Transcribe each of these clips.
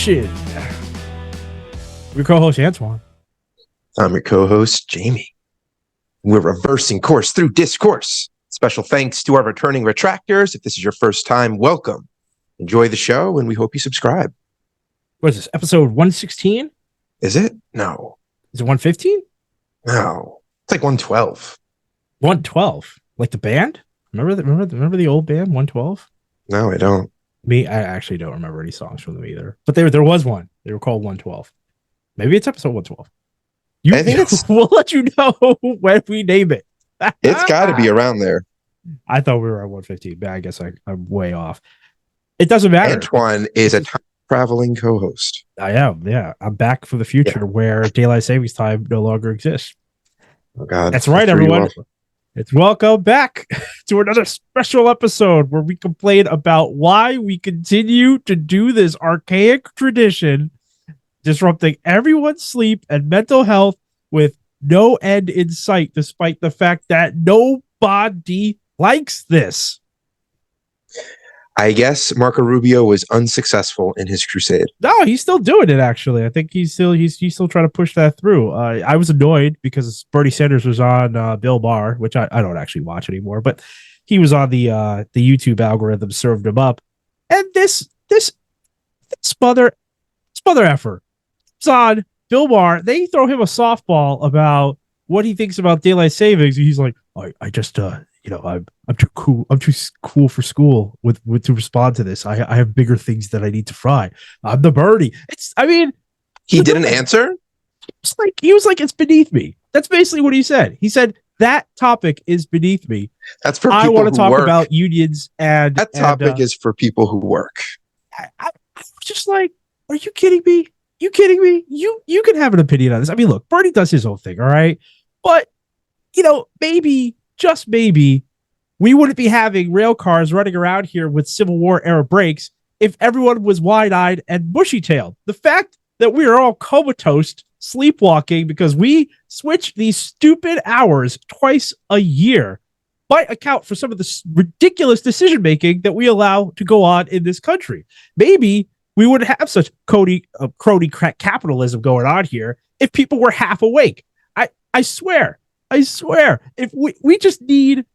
Retraction. Your co-host Antoine. I'm your co-host Jamie. We're reversing course through discourse. Special thanks to our returning retractors. If this is your first time, welcome. Enjoy the show, and we hope you subscribe. What is this? Episode 116? Is it? No. Is it 115? No. It's like 112. 112? Like the band? Remember the old band, 112? No, I don't. I actually don't remember any songs from them either. But there was one. They were called 112. Maybe it's episode 112. I think it's... We'll let you know when we name it. It's got to be around there. I thought we were at 115, but I guess I'm way off. It doesn't matter. Antoine is a traveling co-host. I am, yeah. I'm back for the future where daylight savings time no longer exists. Oh, God. That's right, everyone. It's welcome back to another special episode where we complain about why we continue to do this archaic tradition, disrupting everyone's sleep and mental health with no end in sight, despite the fact that nobody likes this. I guess Marco Rubio was unsuccessful in his crusade. No, he's still doing it, actually. I think he's still trying to push that through. I was annoyed because Bernie Sanders was on Bill Maher, which I don't actually watch anymore, but he was on the YouTube algorithm, served him up. And this mother effer. It's on Bill Maher. They throw him a softball about what he thinks about daylight savings. And he's like, I just I'm too cool. I'm too cool for school with to respond to this. I have bigger things that I need to fry. I'm the birdie. He didn't answer. He was like, it's beneath me. That's basically what he said. He said that topic is beneath me. That's for people I want to talk work. about unions and that topic is for people who work. I was just like, are you kidding me? You kidding me? You can have an opinion on this. I mean, look, Bernie does his own thing, all right, but maybe. Just maybe we wouldn't be having rail cars running around here with Civil War era brakes if everyone was wide-eyed and bushy-tailed. The fact that we are all comatose, sleepwalking because we switch these stupid hours twice a year might account for some of the ridiculous decision-making that we allow to go on in this country. Maybe we wouldn't have such crony capitalism going on here if people were half awake. I swear, if we just need,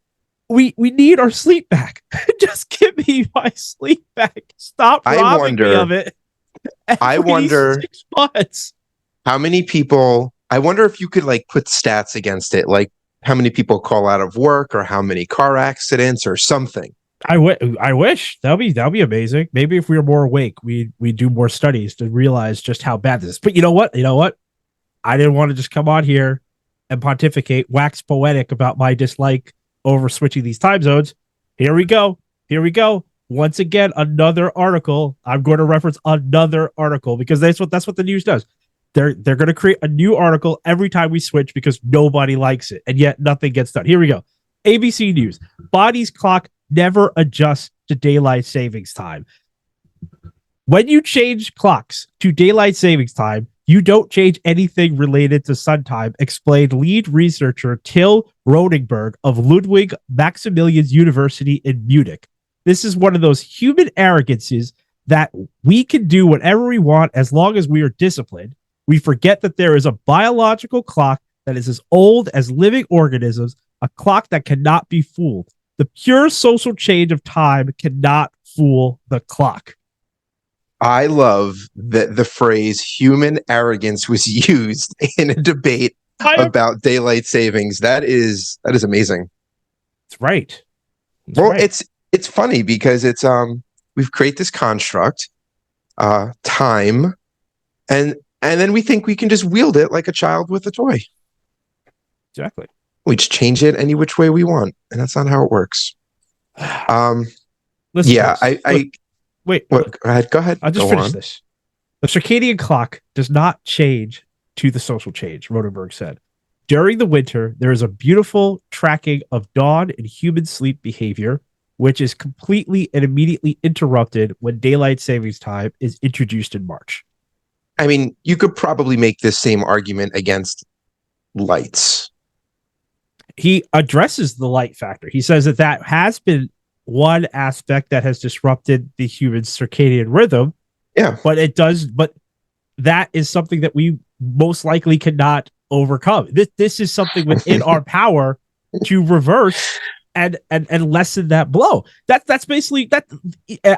we need our sleep back. Just give me my sleep back. Stop robbing me of it. I wonder 6 months. How many people, I wonder if you could put stats against it, like how many people call out of work or how many car accidents or something. I wish that'll be amazing. Maybe if we were more awake, we do more studies to realize just how bad this is. But you know what? I didn't want to just come on here and pontificate, wax poetic about my dislike over switching these time zones. Here we go. Once again, another article. I'm going to reference another article because that's what the news does. They're going to create a new article every time we switch because nobody likes it, and yet nothing gets done. Here we go. ABC News. Body's clock never adjusts to daylight savings time. When you change clocks to daylight savings time, you don't change anything related to sun time, explained lead researcher Till Rodenberg of Ludwig Maximilians University in Munich. This is one of those human arrogances that we can do whatever we want as long as we are disciplined. We forget that there is a biological clock that is as old as living organisms, a clock that cannot be fooled. The pure social change of time cannot fool the clock. I love that the phrase human arrogance was used in a debate about daylight savings. That is amazing. That's right. It's funny because it's we've created this construct, time, and then we think we can just wield it like a child with a toy. Exactly. We just change it any which way we want, and that's not how it works. Listen, Wait. Go ahead. I'll just finish this. The circadian clock does not change to the social change, Rodenberg said. During the winter, there is a beautiful tracking of dawn and human sleep behavior, which is completely and immediately interrupted when daylight savings time is introduced in March. I mean, you could probably make this same argument against lights. He addresses the light factor. He says that has been one aspect that has disrupted the human circadian rhythm, Yeah. But it does. But that is something that we most likely cannot overcome. This is something within our power to reverse and lessen that blow. That's basically that.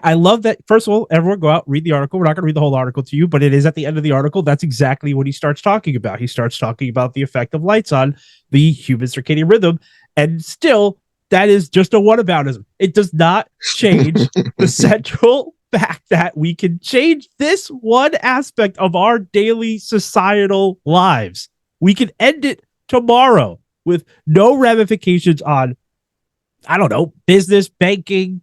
I love that. First of all, everyone go out, read the article. We're not going to read the whole article to you, but it is at the end of the article. That's exactly what he starts talking about. He starts talking about the effect of lights on the human circadian rhythm, and still, that is just a whataboutism. It does not change the central fact that we can change this one aspect of our daily societal lives. We can end it tomorrow with no ramifications on, I don't know, business, banking.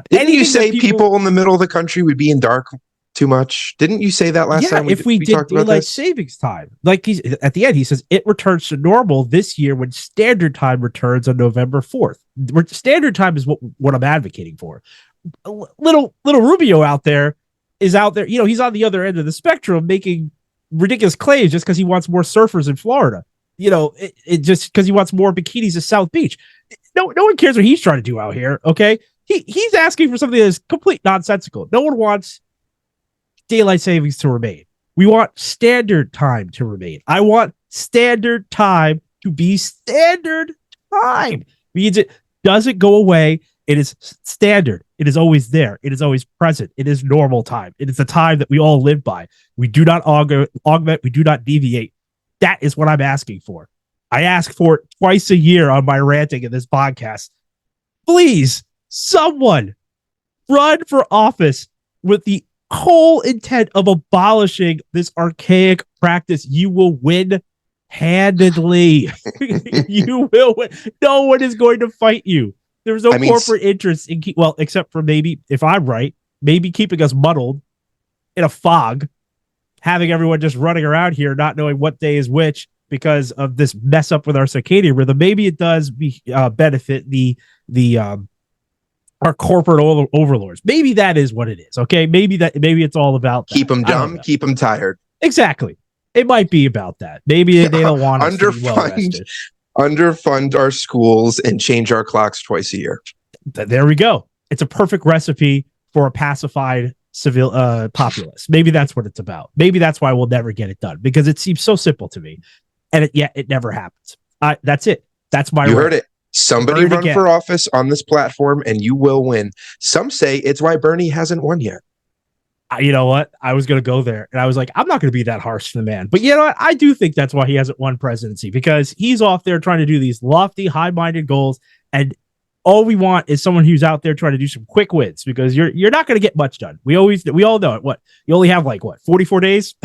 Didn't you say people in the middle of the country would be in dark too much? Didn't you say that last time? If we did daylight savings time, like he's at the end, he says it returns to normal this year when standard time returns on November 4th. Standard time is what I'm advocating for. Little Rubio out there is out there. He's on the other end of the spectrum making ridiculous claims just because he wants more surfers in Florida. It just because he wants more bikinis at South Beach. No one cares what he's trying to do out here. Okay, he's asking for something that is complete nonsensical. No one wants daylight savings to remain. We want standard time to remain. I want standard time to be standard time. Means it doesn't go away. It is standard. It is always there. It is always present. It is normal time. It is the time that we all live by. We do not augment. We do not deviate. That is what I'm asking for. I ask for it twice a year on my ranting in this podcast. Please, someone run for office with the whole intent of abolishing this archaic practice. You will win handedly. You will win. No one is going to fight you. There's no corporate interest in except for maybe, if I'm right, maybe keeping us muddled in a fog, having everyone just running around here, not knowing what day is which because of this mess up with our circadian rhythm. Maybe it does benefit our corporate overlords. Maybe that is what it is. Okay, maybe it's all about that. Keep them dumb, keep them tired. Exactly. It might be about that. Maybe they don't want us to be well rested. Underfund our schools and change our clocks twice a year. There we go. It's a perfect recipe for a pacified civil populace. Maybe that's what it's about. Maybe that's why we'll never get it done, because it seems so simple to me, and it never happens. That's it. That's my. You heard it. Somebody run for office on this platform, and you will win. Some say it's why Bernie hasn't won yet. You know what? I was going to go there, and I was like, I'm not going to be that harsh to the man. But you know what? I do think that's why he hasn't won presidency, because he's off there trying to do these lofty, high-minded goals, and all we want is someone who's out there trying to do some quick wins, because you're not going to get much done. We all know it. What, you only have 44 days,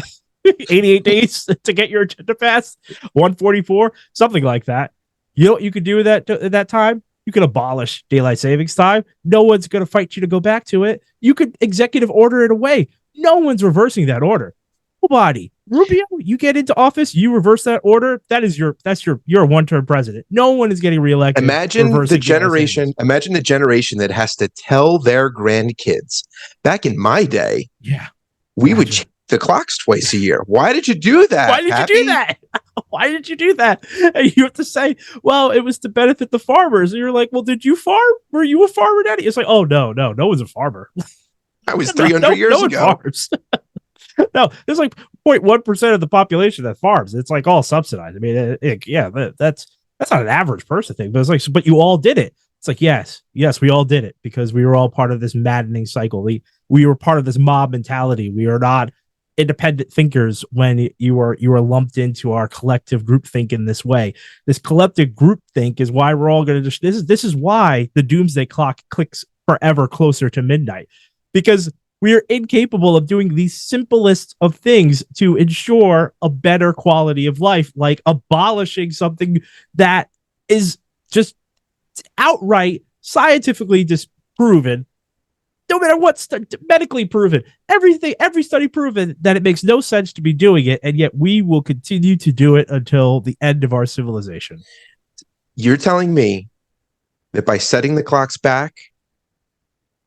88 days to get your agenda passed, 144, something like that. You know what you could do with that time? You could abolish daylight savings time. No one's going to fight you to go back to it. You could executive order it away. No one's reversing that order. Nobody. Rubio, you get into office, you reverse that order. You're a one-term president. No one is getting reelected. Imagine the generation that has to tell their grandkids. Back in my day, we would change the clocks twice a year. Why did you do that? Why did you do that? Why did you do that? And you have to say, well, it was to benefit the farmers. And you're like, well, did you farm? Were you a farmer, Daddy? It's like, oh, no one's a farmer. That was 300 years ago. Farms. No, there's 0.1% of the population that farms. It's all subsidized. I mean, that's not an average person thing, but it's but you all did it. It's yes, we all did it because we were all part of this maddening cycle. We were part of this mob mentality. We are not independent thinkers when you were lumped into our collective groupthink in this way. This collective groupthink is why we're all going to this is why the doomsday clock clicks forever closer to midnight, because we are incapable of doing the simplest of things to ensure a better quality of life, like abolishing something that is just outright scientifically disproven. No matter what, medically proven, every study proven that it makes no sense to be doing it, and yet we will continue to do it until the end of our civilization. You're telling me that by setting the clocks back,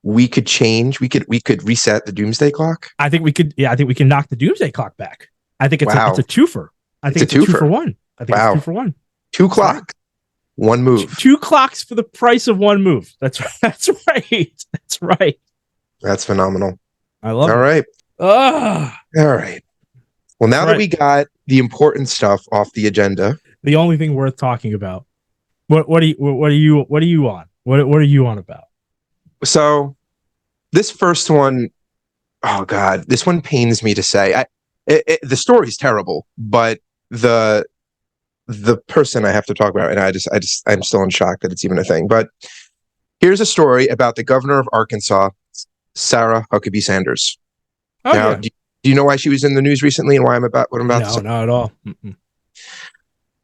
we could reset the doomsday clock? I think we could. Yeah, I think we can knock the doomsday clock back. I think it's a twofer. I think it's a 2-for-1. I think it's 2-for-1. 2 clocks, one move. 2 clocks for the price of 1 move. That's right. That's right. That's phenomenal. I love it. All right. Ah, All right. Well, now that right. we got the important stuff off the agenda, The only thing worth talking about. What are you on? What are you on about? so this first one, oh God, this one pains me to say. The story's terrible, but the the person I have to talk about, and I'm still in shock that it's even a thing. But here's a story about the governor of Arkansas, Sarah Huckabee Sanders. Oh Now, yeah. do you know why she was in the news recently and why I'm about what I'm about to No, say? not at all. Mm-mm.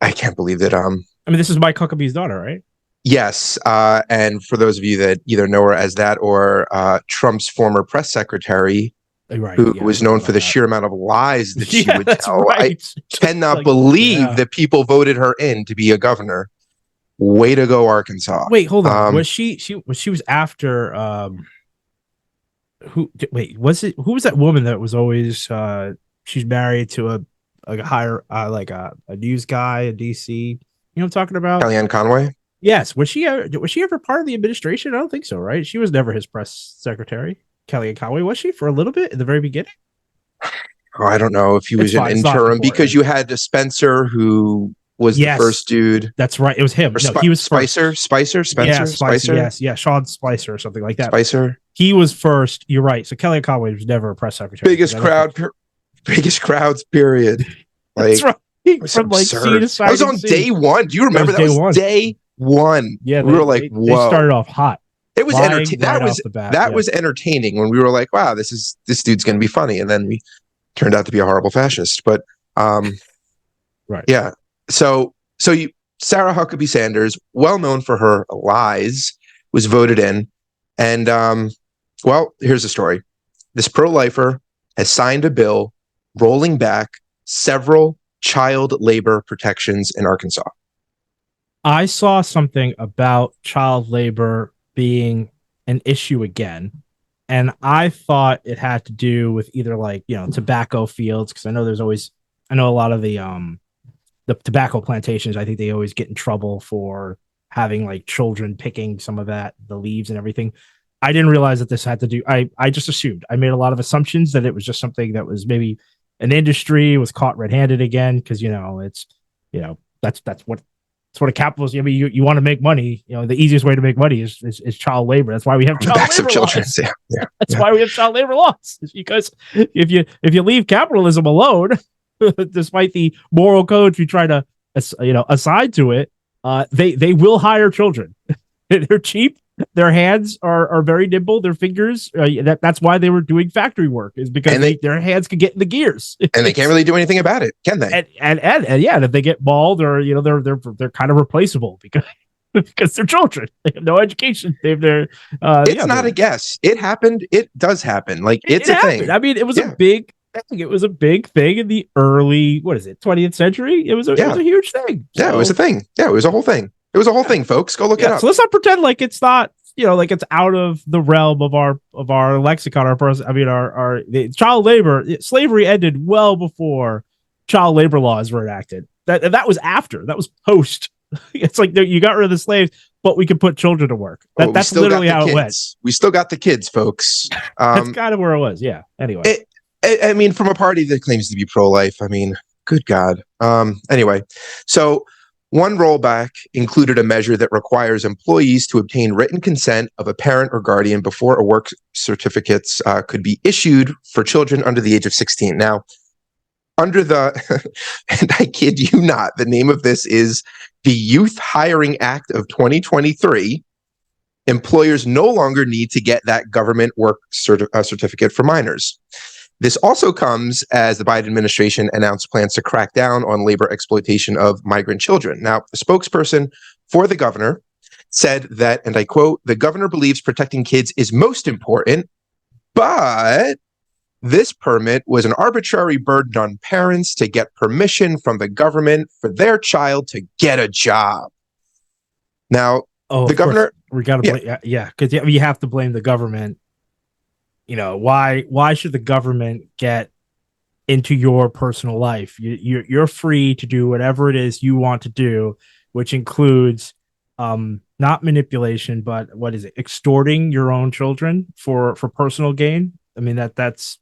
I can't believe that. I mean, this is Mike Huckabee's daughter, right? Yes, and for those of you that either know her as that or Trump's former press secretary, Right. who Yeah, I was forgot known for about the that. sheer amount of lies that she Yeah, would that's tell. I right. cannot Like, believe yeah. that people voted her in to be a governor. Way to go, Arkansas. Wait, hold on. Was she was after wait, was it who was that woman that was always she's married to a higher like a news guy in DC? You know what I'm talking about? Kellyanne Conway? Yes. Was she ever part of the administration? I don't think so, right? She was never his press secretary. Kellyanne Conway, was she for a little bit in the very beginning? Oh, I don't know if he It's was an fine. It's not interim because important. you had Spencer, who was the Yes, first dude. that's right. It was him. Or No, he was Spicer, first. Spicer, Yeah, Spencer, Spicer. Spicer, Yes, yeah, Sean Spicer or something like that. Spicer. He was first. You're right. So Kellyanne Conway was never a press secretary. Biggest crowds, period. That's Like, right. it was From like absurd. scene to side. That was on day one. Do you remember that was day one? Yeah, we were like, whoa. They started off hot. It was entertaining. Right off the bat. That was entertaining when we were like, wow, this dude's gonna be funny. And then we turned out to be a horrible fascist. But right. Yeah. So Sarah Huckabee Sanders, well known for her lies, was voted in. And well, here's the story. This pro-lifer has signed a bill rolling back several child labor protections in Arkansas. I saw something about child labor being an issue again, and I thought it had to do with either like, tobacco fields, because I know a lot of the tobacco plantations, I think they always get in trouble for having like children picking some of the leaves and everything. I didn't realize that this had to do. I just assumed. I made a lot of assumptions that it was just something that was maybe an industry was caught red-handed again, because that's what a capitalist. I mean, you want to make money. The easiest way to make money is child labor. That's why we have child labor laws. Yeah. That's why we have child labor laws. It's because if you leave capitalism alone, despite the moral codes we try to assign to it, they will hire children. They're cheap. Their hands are very nimble. Their fingers. That's why they were doing factory work, is because their hands could get in the gears, and they can't really do anything about it, can they? And if they get mauled, or they're kind of replaceable because they're children. They have no education. It's not a guess. It happened. It does happen. Like it's a thing. I mean, it was a big. I think it was a big thing in the early 20th century. It was a huge thing. Yeah, it was a thing. Yeah, it was a whole thing. It was a whole thing, folks. Go look it up. So let's not pretend like it's not, like it's out of the realm of our lexicon. Our child labor, slavery ended well before child labor laws were enacted. That was after. That was post. It's like you got rid of the slaves, but we could put children to work. That's literally how it went. We still got the kids, folks. That's kind of where it was. Yeah. Anyway, I mean, from a party that claims to be pro-life, I mean, good God. Anyway, so one rollback included a measure that requires employees to obtain written consent of a parent or guardian before a work certificates could be issued for children under the age of 16. Now, under the, and I kid you not, the name of this is the Youth Hiring Act of 2023. Employers no longer need to get that government work certificate for minors. This also comes as the Biden administration announced plans to crack down on labor exploitation of migrant children. Now, a spokesperson for the governor said that, and I quote, "The governor believes protecting kids is most important, but this permit was an arbitrary burden on parents to get permission from the government for their child to get a job." Now, the governor, we got to blame, because you have to blame the government. Why should the government get into your personal life? You're free to do whatever it is you want to do, which includes not manipulation, but what is it? Extorting your own children for personal gain. I mean, that's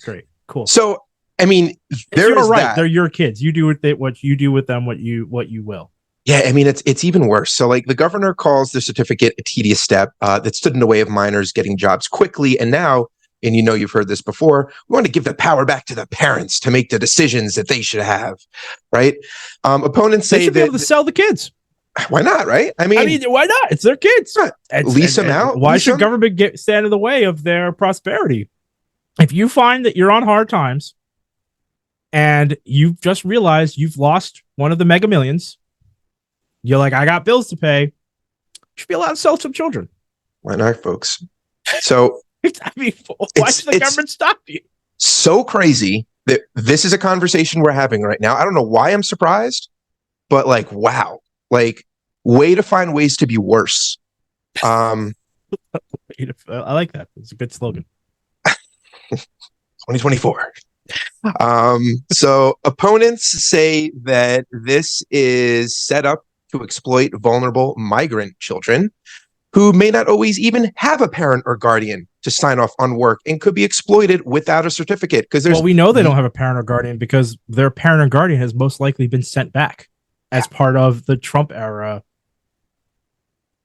great. Cool. So, I mean, You're right. that. They're your kids. You do what you do with them, what you will. Yeah, I mean, it's even worse. So, like, the governor calls the certificate a tedious step that stood in the way of minors getting jobs quickly. And now, and you've heard this before, we want to give the power back to the parents to make the decisions that they should have, right? Opponents say they should be able to sell the kids. Why not, right? I mean, why not? It's their kids. Lease them out. Why should government stand in the way of their prosperity? If you find that you're on hard times and you've just realized you've lost one of the Mega Millions, you're like, I got bills to pay. You should be allowed to sell some children. Why not, folks? So, I mean, why should the government stop you? So crazy that this is a conversation we're having right now. I don't know why I'm surprised, but like, wow, like, way to find ways to be worse. I like that. It's a good slogan. 2024. So opponents say that this is set up to exploit vulnerable migrant children who may not always even have a parent or guardian to sign off on work and could be exploited without a certificate. Because we know they don't have a parent or guardian because their parent or guardian has most likely been sent back as part of the Trump era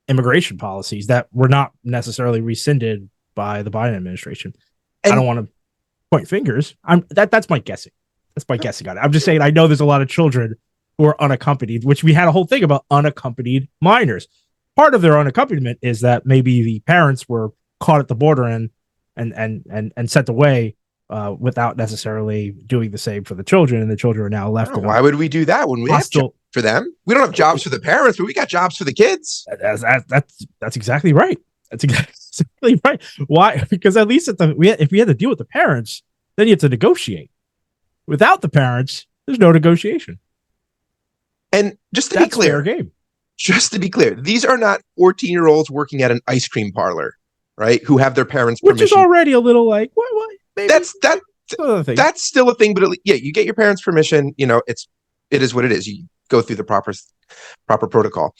immigration policies that were not necessarily rescinded by the Biden administration. I don't want to point fingers. That's my guessing. That's my guessing on it. I'm just saying I know there's a lot of children who are unaccompanied, which we had a whole thing about unaccompanied minors. Part of their unaccompaniment is that maybe the parents were caught at the border and sent away without necessarily doing the same for the children, and the children are now left. Why would we do that when we have jobs for them? We don't have jobs for the parents, but we got jobs for the kids. That's exactly right. That's exactly right. Why? Because at least if we had to deal with the parents, then you have to negotiate. Without the parents, there's no negotiation. And just to be clear, these are not 14-year-olds working at an ice cream parlor, right? Who have their parents' permission. Which is already a little like, what? That's still a thing, but you get your parents' permission. It is what it is. You go through the proper protocol.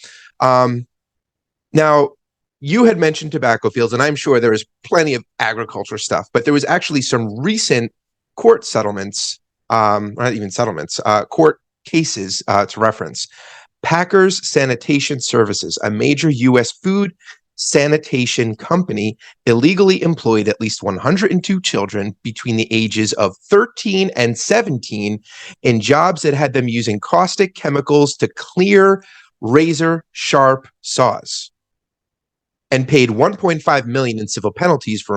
Now, you had mentioned tobacco fields, and I'm sure there is plenty of agriculture stuff, but there was actually some recent court settlements, not even settlements, court cases to reference. Packers Sanitation Services, a major U.S. food sanitation company, illegally employed at least 102 children between the ages of 13 and 17 in jobs that had them using caustic chemicals to clear razor-sharp saws, and paid $1.5 million in civil penalties for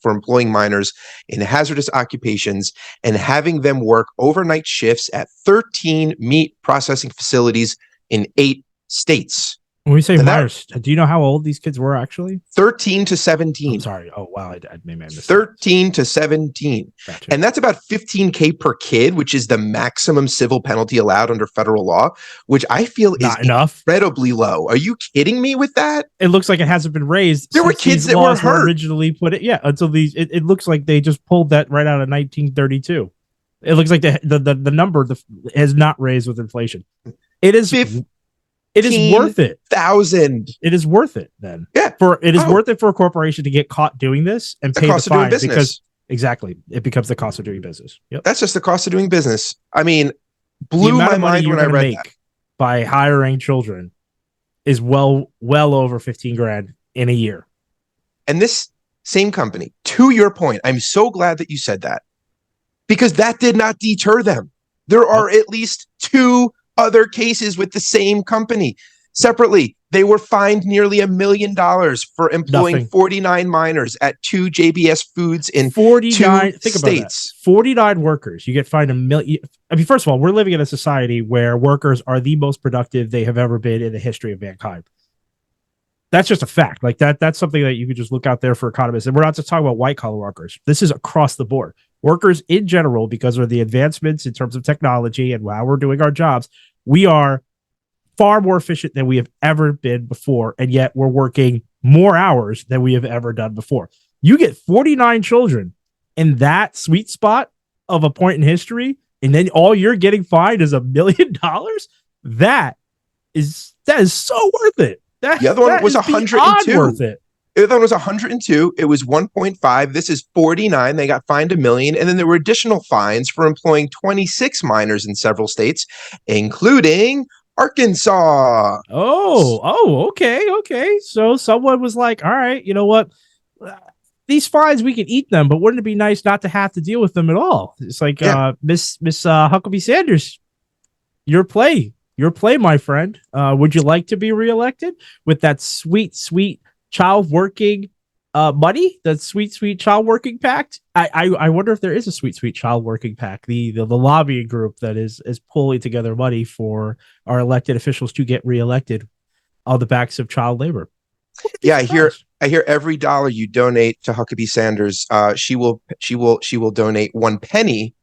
employing minors in hazardous occupations and having them work overnight shifts at 13 meat processing facilities in 8 states. When we say minors, do you know how old these kids were actually? 13 to 17. I'm sorry. Oh, wow. Maybe I missed 13 to 17. Gotcha. And that's about $15,000 per kid, which is the maximum civil penalty allowed under federal law, which I feel is incredibly low. Are you kidding me with that? It looks like it hasn't been raised. There were kids that were hurt. Originally put it. Yeah. Until it looks like they just pulled that right out of 1932. It looks like the number has not raised with inflation. It is worth it. 1,000. It is worth it then. Yeah. It is worth it for a corporation to get caught doing this and pay the fine because it becomes the cost of doing business. Yep. That's just the cost of doing business. I mean, blew my mind when I read that. By hiring children is well over 15 grand in a year. And this same company, to your point, I'm so glad that you said that, because that did not deter them. There are at least 2 other cases with the same company. Separately, they were fined nearly $1 million for employing 49 minors at 2 JBS Foods in 49 states. 49 workers. You get fined $1 million. I mean, first of all, we're living in a society where workers are the most productive they have ever been in the history of mankind. That's just a fact. Like that's something that you could just look out there for economists. And we're not just talking about white collar workers. This is across the board. Workers in general, because of the advancements in terms of technology and how we're doing our jobs, we are far more efficient than we have ever been before. And yet we're working more hours than we have ever done before. You get 49 children in that sweet spot of a point in history, and then all you're getting fined is $1 million. That is so worth it. The other one was 102. Worth it. It was 102. It was 1.5. This is 49. They got fined $1 million. And then there were additional fines for employing 26 minors in several states, including Arkansas. Okay. So someone was like, all right, you know what? These fines, we can eat them, but wouldn't it be nice not to have to deal with them at all? It's like, Miss Huckabee Sanders, your play, my friend. Would you like to be reelected with that sweet child working money, that sweet child working pact? I wonder if there is a sweet child working pact, the lobbying group that is pulling together money for our elected officials to get reelected on the backs of child labor. Yeah, I hear every dollar you donate to Huckabee Sanders, she will donate 1 penny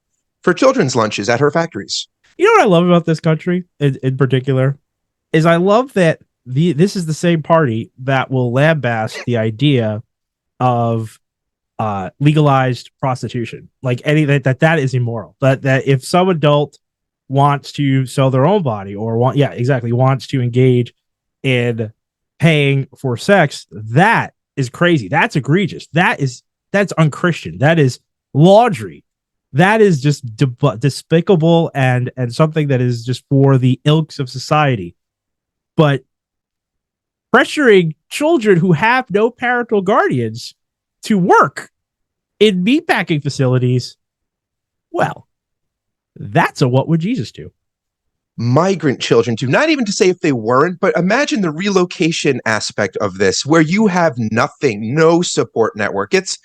for children's lunches at her factories. You know what I love about this country in particular is I love that this is the same party that will lambaste the idea of legalized prostitution, like that is immoral. That if some adult wants to sell their own body or wants to engage in paying for sex, that is crazy. That's egregious. That's unchristian. That is laundry. That is just despicable and something that is just for the ilks of society. But pressuring children who have no parental guardians to work in meatpacking facilities, well, that's a what would Jesus do? Migrant children too, not even to say if they weren't, but imagine the relocation aspect of this where you have nothing, no support network. It's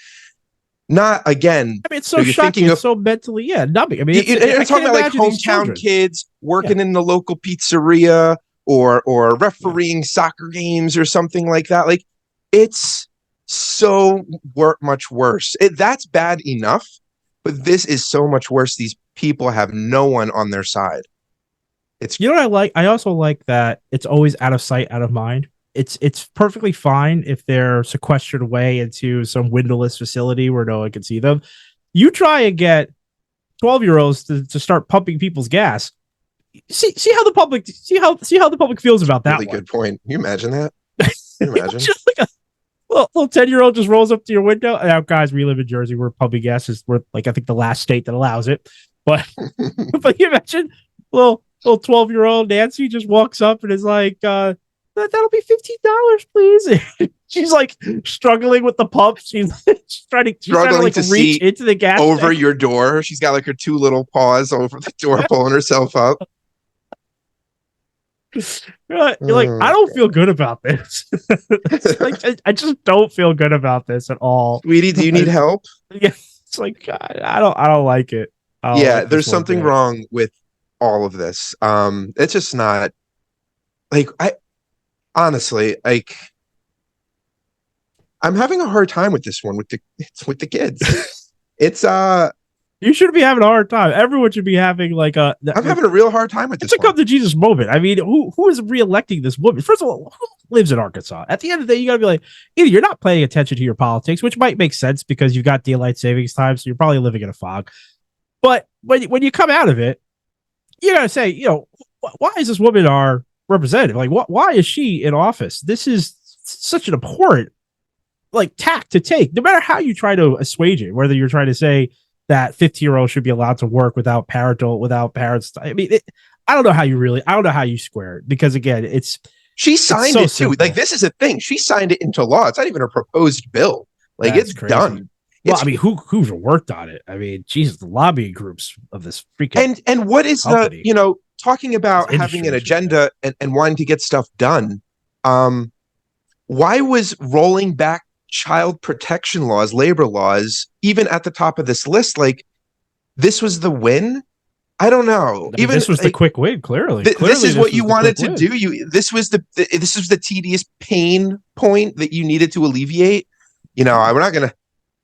not, again, I mean, it's so shocking. It's so mentally, numbing. I mean, you're talking about like hometown kids working in the local pizzeria or refereeing soccer games or something like that. Like, it's so much worse. That's bad enough, but this is so much worse. These people have no one on their side. You know what I like? I also like that it's always out of sight, out of mind. It's perfectly fine if they're sequestered away into some windowless facility where no one can see them. You try and get 12-year-olds to start pumping people's gas. See how the public feels about that. Really good point. Can you imagine that? Can you imagine? Just like a little 10-year-old just rolls up to your window. Now, guys, we live in Jersey where pumping gas is I think the last state that allows it. But but you imagine little 12-year-old Nancy just walks up and is like, that'll be $15, please. She's like struggling with the pump. She's trying to reach into the gas over tank. Your door. She's got like her 2 little paws over the door, pulling herself up. You're like, I don't feel good about this. I just don't feel good about this at all. Sweetie, do you need help? Yeah, it's like, God, I don't like it. There's something wrong with all of this. It's just not like, honestly, like, I'm having a hard time with this one with the kids. It's you shouldn't be having a hard time. Everyone should be having I'm having a real hard time with this. It's a come to Jesus moment. I mean, who is re-electing this woman? First of all, who lives in Arkansas? At the end of the day, you got to be like, either you're not paying attention to your politics, which might make sense because you've got daylight savings time, so you're probably living in a fog. But when you come out of it, you got to say, why is this woman our representative? Like, why is she in office? This is such an abhorrent tack to take, no matter how you try to assuage it, whether you're trying to say that 15-year-olds should be allowed to work without parents. I mean, I don't know how you square it, because again, she signed it too. Like, this is a thing. She signed it into law. It's not even a proposed bill. Like, it's done. Well, I mean, who's worked on it? I mean, Jesus, the lobbying groups of this freaking and what is company, talking about having an agenda and wanting to get stuff done. Why was rolling back child protection laws, labor laws, even at the top of this list? Like, this was the win? I don't know. Even this was the quick win. Clearly, this is what you wanted to do. This was the tedious pain point that you needed to alleviate. We're not gonna.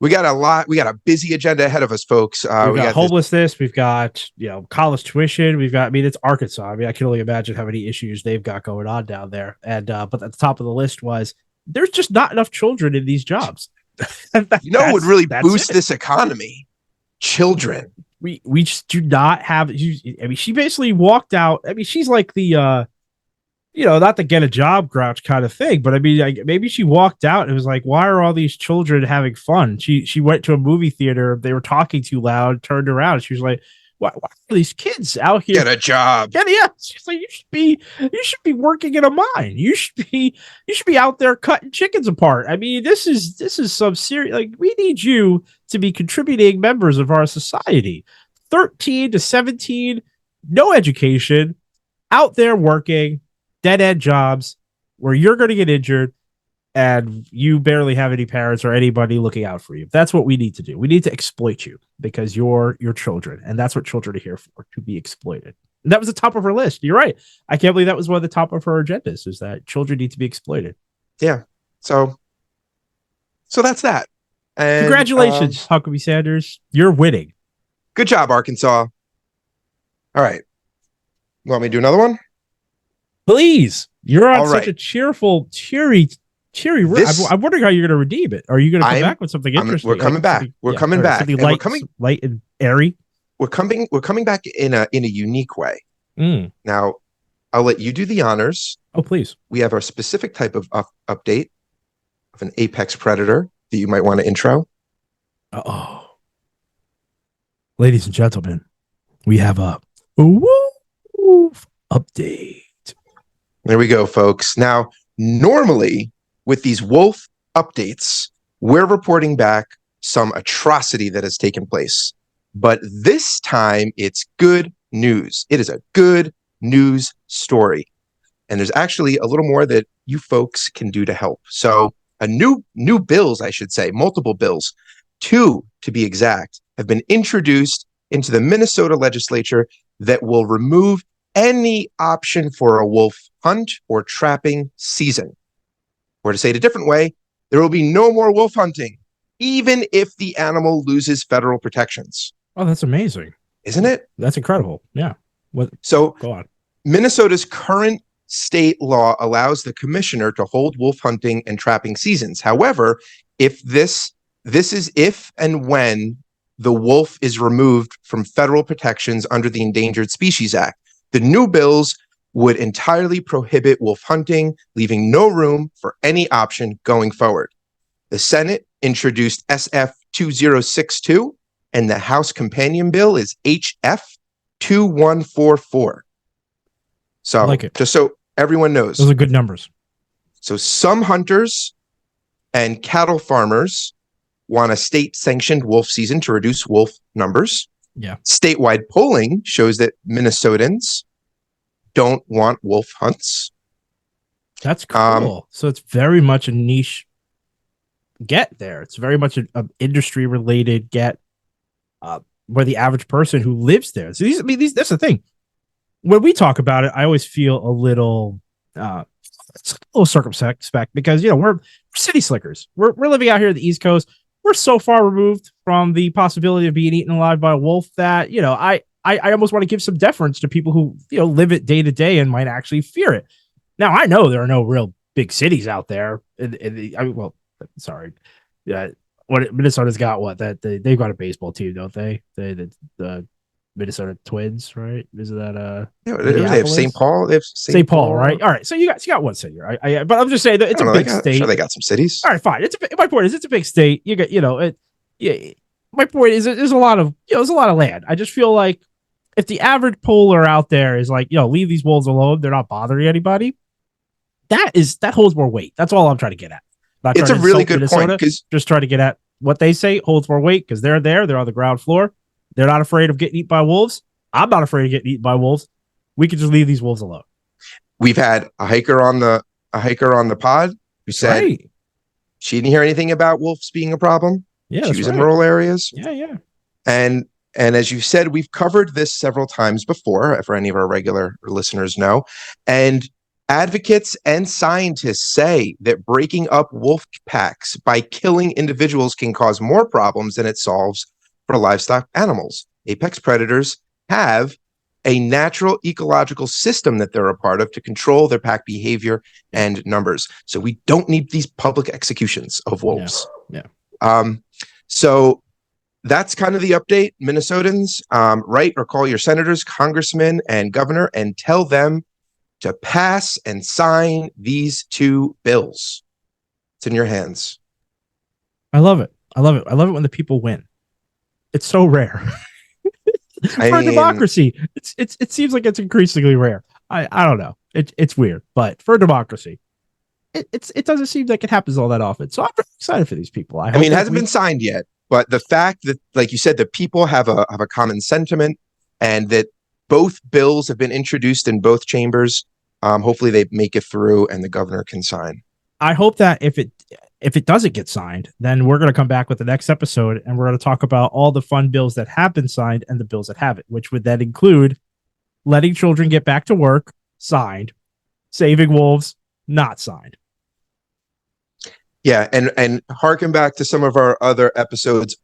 We got a busy agenda ahead of us, folks. We got homelessness. We've got, college tuition. It's Arkansas. I mean, I can only imagine how many issues they've got going on down there. And, but at the top of the list was, there's just not enough children in these jobs. What would really boost this economy? Children. We just do not have, I mean, she basically walked out. I mean, she's like the, not to get a job grouch kind of thing, but I mean, like, maybe she walked out and it was like, why are all these children having fun? She went to a movie theater. They were talking too loud, turned around. She was like, why are these kids out here? Get a job. Yeah. She's like, you should be working in a mine. You should be out there cutting chickens apart. I mean, this is some serious, like, we need you to be contributing members of our society. 13 to 17, no education, out there working, dead end jobs where you're going to get injured and you barely have any parents or anybody looking out for you. That's what we need to do. We need to exploit you because you're children, and that's what children are here for, to be exploited. And that was the top of her list. You're right. I can't believe that was one of the top of her agendas, is that children need to be exploited. Yeah. So that's that. And, congratulations, Huckabee Sanders. You're winning. Good job, Arkansas. All right. You want me to do another one? Please. You're on All such right. a cheery. I'm wondering how you're going to redeem it. Are you going to come back with something interesting? We're coming back. We're coming back. Something light and airy. We're coming back in a unique way. Now, I'll let you do the honors. Oh, please. We have a specific type of update of an apex predator that you might want to intro. Ladies and gentlemen, we have a wolf update. There we go, folks. Now, normally with these wolf updates, we're reporting back some atrocity that has taken place. But this time it's good news. It is a good news story. And there's actually a little more that you folks can do to help. So new bills, I should say, multiple bills, 2 to be exact, have been introduced into the Minnesota legislature that will remove any option for a wolf hunt or trapping season. Or to say it a different way, there will be no more wolf hunting, even if the animal loses federal protections. Oh, that's amazing. Isn't it? That's incredible. Yeah. So go on. Minnesota's current state law allows the commissioner to hold wolf hunting and trapping seasons. However, if this is if and when the wolf is removed from federal protections under the Endangered Species Act. The new bills would entirely prohibit wolf hunting, leaving no room for any option going forward. The Senate introduced SF 2062, and the House companion bill is HF 2144. So, like it. Just so everyone knows. Those are good numbers. So some hunters and cattle farmers want a state-sanctioned wolf season to reduce wolf numbers. Yeah. Statewide polling shows that Minnesotans don't want wolf hunts. That's cool. So it's very much a niche get there. It's very much an industry-related get where the average person who lives there. So that's the thing. When we talk about it, I always feel a little circumspect because we're city slickers. We're living out here at the East Coast. We're so far removed from the possibility of being eaten alive by a wolf that I almost want to give some deference to people who live it day to day and might actually fear it. Now I know there are no real big cities out there. Minnesota's got what that they've got a baseball team, don't they? The Minnesota Twins, right? Is that they have St. Paul? They have St. Paul, right? All right. So you got one city, right? But I'm just saying that it's a big state. Sure, they got some cities. All right, fine. My point is, it's a big state. You got, my point is, there's a lot of, there's a lot of land. I just feel like if the average poller out there is like, leave these wolves alone, they're not bothering anybody. That holds more weight. That's all I'm trying to get at. It's a really good point because just trying to get at what they say holds more weight because they're there. They're on the ground floor. They're not afraid of getting eaten by wolves. I'm not afraid of getting eaten by wolves. We could just leave these wolves alone. We've had a hiker on the pod who said she didn't hear anything about wolves being a problem. Yeah, she was in rural areas. Yeah. And as you said, we've covered this several times before, for any of our regular listeners know. And advocates and scientists say that breaking up wolf packs by killing individuals can cause more problems than it solves for livestock animals. Apex predators have a natural ecological system that they're a part of to control their pack behavior and numbers. So we don't need these public executions of wolves. Yeah. So that's kind of the update. Minnesotans, write or call your senators, congressmen, and governor and tell them to pass and sign these two bills. It's in your hands. I love it. I love it. I love it when the people win. It's so rare. For democracy, it seems like it's increasingly rare. I don't know. It's weird, but for democracy, it doesn't seem like it happens all that often. So I'm very excited for these people. I mean, it hasn't been signed yet, but the fact that, like you said, the people have a common sentiment, and that both bills have been introduced in both chambers. Hopefully, they make it through, and the governor can sign. I hope that if it doesn't get signed, then we're going to come back with the next episode, and we're going to talk about all the fun bills that have been signed and the bills that haven't, which would then include letting children get back to work, signed, saving wolves, not signed. Yeah, and harken back to some of our other episodes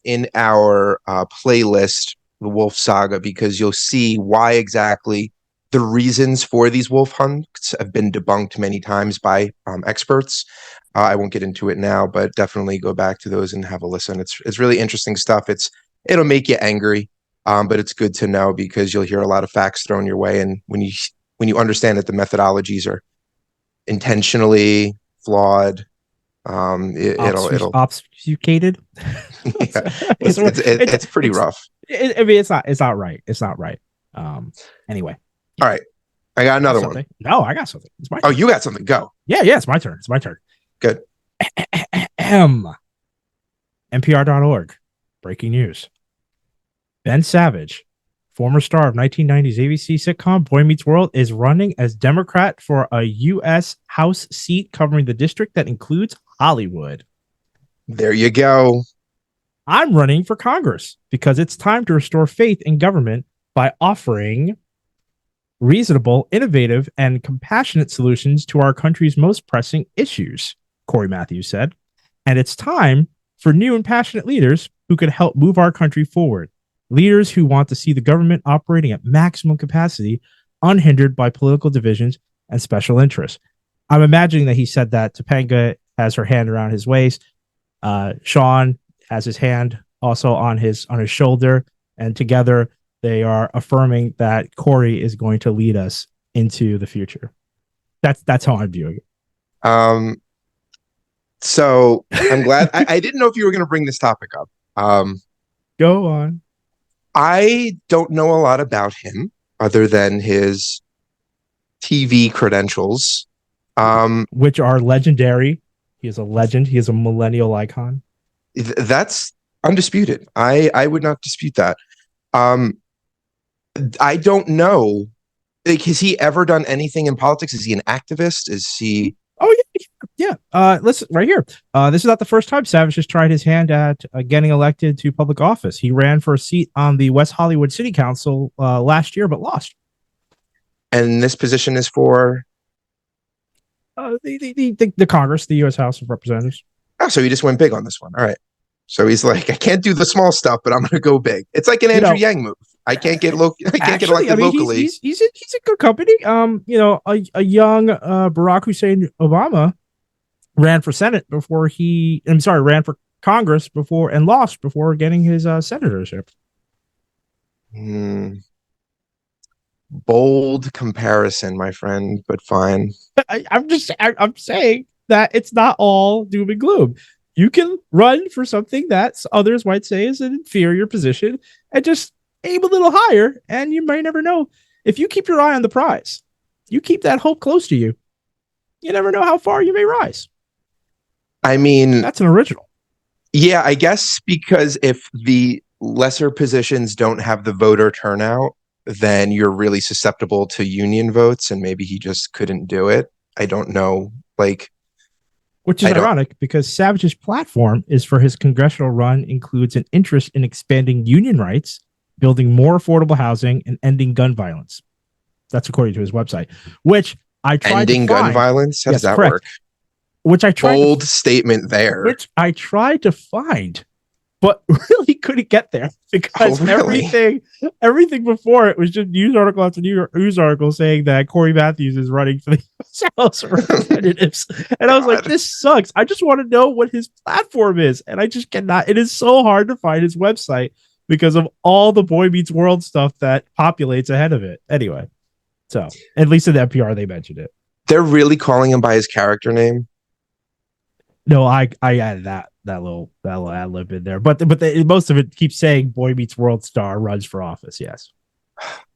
in our playlist, The Wolf Saga, because you'll see why exactly the reasons for these wolf hunts have been debunked many times by experts. I won't get into it now, but definitely go back to those and have a listen. It's really interesting stuff. It'll make you angry, but it's good to know because you'll hear a lot of facts thrown your way, and when you understand that the methodologies are intentionally flawed, it'll obfuscated. Yeah, it's pretty rough. I mean, it's not right. It's not right. Anyway. All right. I got another one. No, I got something. It's my turn. Oh, you got something. Go. Yeah, it's my turn. It's my turn. Good. NPR.org. Breaking news. Ben Savage, former star of 1990s ABC sitcom Boy Meets World, is running as Democrat for a U.S. House seat covering the district that includes Hollywood. There you go. I'm running for Congress because it's time to restore faith in government by offering reasonable, innovative, and compassionate solutions to our country's most pressing issues, Corey Matthews said. And it's time for new and passionate leaders who could help move our country forward. Leaders who want to see the government operating at maximum capacity, unhindered by political divisions and special interests. I'm imagining that he said that. Topanga has her hand around his waist. Sean has his hand also on his shoulder, and together they are affirming that Corey is going to lead us into the future. That's how I'm viewing it. So I'm glad. I didn't know if you were going to bring this topic up. Go on. I don't know a lot about him other than his TV credentials, which are legendary. He is a legend. He is a millennial icon. That's undisputed. I would not dispute that. I don't know. Like, has he ever done anything in politics? Is he an activist? Is he? Oh yeah. Listen right here. This is not the first time Savage has tried his hand at getting elected to public office. He ran for a seat on the West Hollywood City Council last year, but lost. And this position is for the Congress, the U.S. House of Representatives. Oh, so he just went big on this one. All right. So he's like, I can't do the small stuff, but I'm going to go big. It's like an Andrew Yang move. I can't get get elected locally. He's a good company. A young Barack Hussein Obama ran for Senate ran for Congress before and lost before getting his senatorship. Bold comparison, my friend, but fine. I'm saying that it's not all doom and gloom. You can run for something that others might say is an inferior position and just aim a little higher, and you might never know. If you keep your eye on the prize, you keep that hope close to you, you never know how far you may rise. I mean, that's an original. Yeah, I guess because if the lesser positions don't have the voter turnout, then you're really susceptible to union votes, and maybe he just couldn't do it. I don't know. Which is ironic because Savage's platform is for his congressional run includes an interest in expanding union rights, building more affordable housing, and ending gun violence. That's according to his website, which I tried ending to find. Gun violence? How does that work? Which I tried. Bold statement there. Which I tried to find, but really couldn't get there because everything before it was just news article after news article saying that Corey Matthews is running for the House of Representatives. And I was like, this sucks. I just want to know what his platform is. And I just cannot. It is so hard to find his website because of all the Boy Meets World stuff that populates ahead of it. Anyway, So at least in the NPR, they mentioned it. They're really calling him by his character name. No, I added that little ad lib in there, but most of it keeps saying Boy Meets World star runs for office. Yes.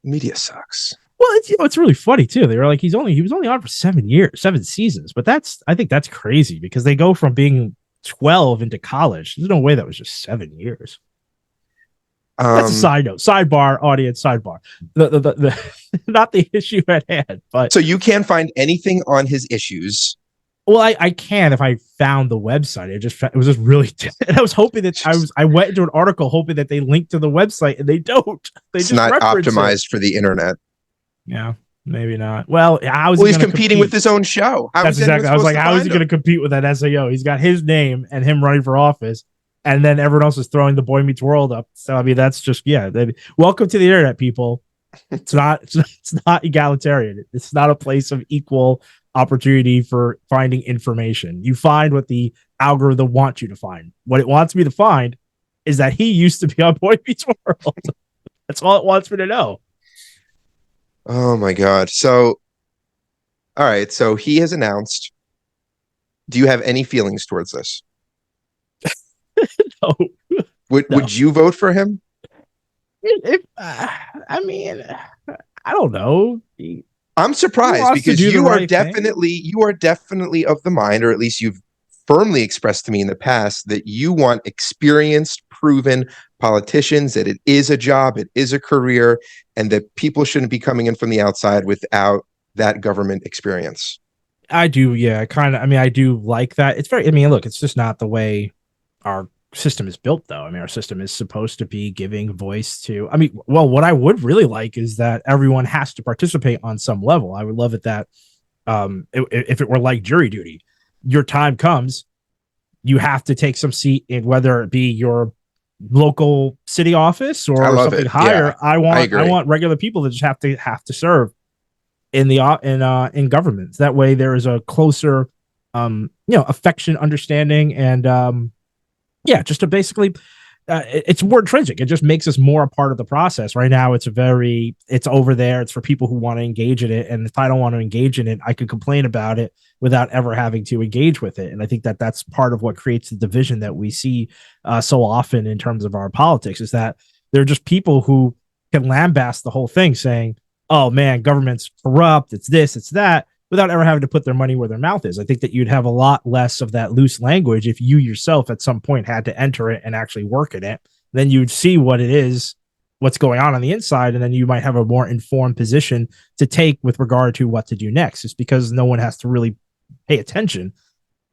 Media sucks. Well, it's really funny too. They were like, he was only on for 7 seasons, but I think that's crazy because they go from being 12 into college. There's no way that was just 7 years. That's a side note. Sidebar, audience, sidebar. The not the issue at hand, but so you can't find anything on his issues. Well, I can if I found the website. It was just really. And I was hoping that I went into an article hoping that they linked to the website, and they don't. It's not optimized for the internet. Yeah, maybe not. Well, he's competing with his own show. That's exactly. I was like, how is he going to compete with that SAO? He's got his name and him running for office, and then everyone else is throwing the Boy Meets World up. So I mean, that's just welcome to the internet, people. It's not egalitarian. It's not a place of equal opportunity for finding information. You find what the algorithm wants you to find. What it wants me to find is that he used to be on Boy Meets World. That's all it wants me to know. Oh my God. So, all right. So he has announced. Do you have any feelings towards this? No. Would you vote for him? I mean, I don't know. I'm surprised because you are definitely of the mind, or at least you've firmly expressed to me in the past that you want experienced, proven politicians, that it is a job, it is a career, and that people shouldn't be coming in from the outside without that government experience. I do. Yeah, kind of. I mean, I do like that. Look, it's just not the way our system is built, though. I mean, our system is supposed to be giving voice to, what I would really like is that everyone has to participate on some level. I would love it that if it were like jury duty, your time comes, you have to take some seat in whether it be your local city office or something higher. Yeah, I want regular people that just have to serve in governments. That way there is a closer affection, understanding, and just to basically it's more intrinsic. It just makes us more a part of the process. Right now it's over there. It's for people who want to engage in it, and if I don't want to engage in it, I could complain about it without ever having to engage with it. And I think that that's part of what creates the division that we see so often in terms of our politics, is that there are just people who can lambast the whole thing saying, oh man, government's corrupt, it's this, it's that, without ever having to put their money where their mouth is. I think that you'd have a lot less of that loose language if you yourself at some point had to enter it and actually work in it. Then you'd see what it is, what's going on the inside, and then you might have a more informed position to take with regard to what to do next. It's because no one has to really pay attention.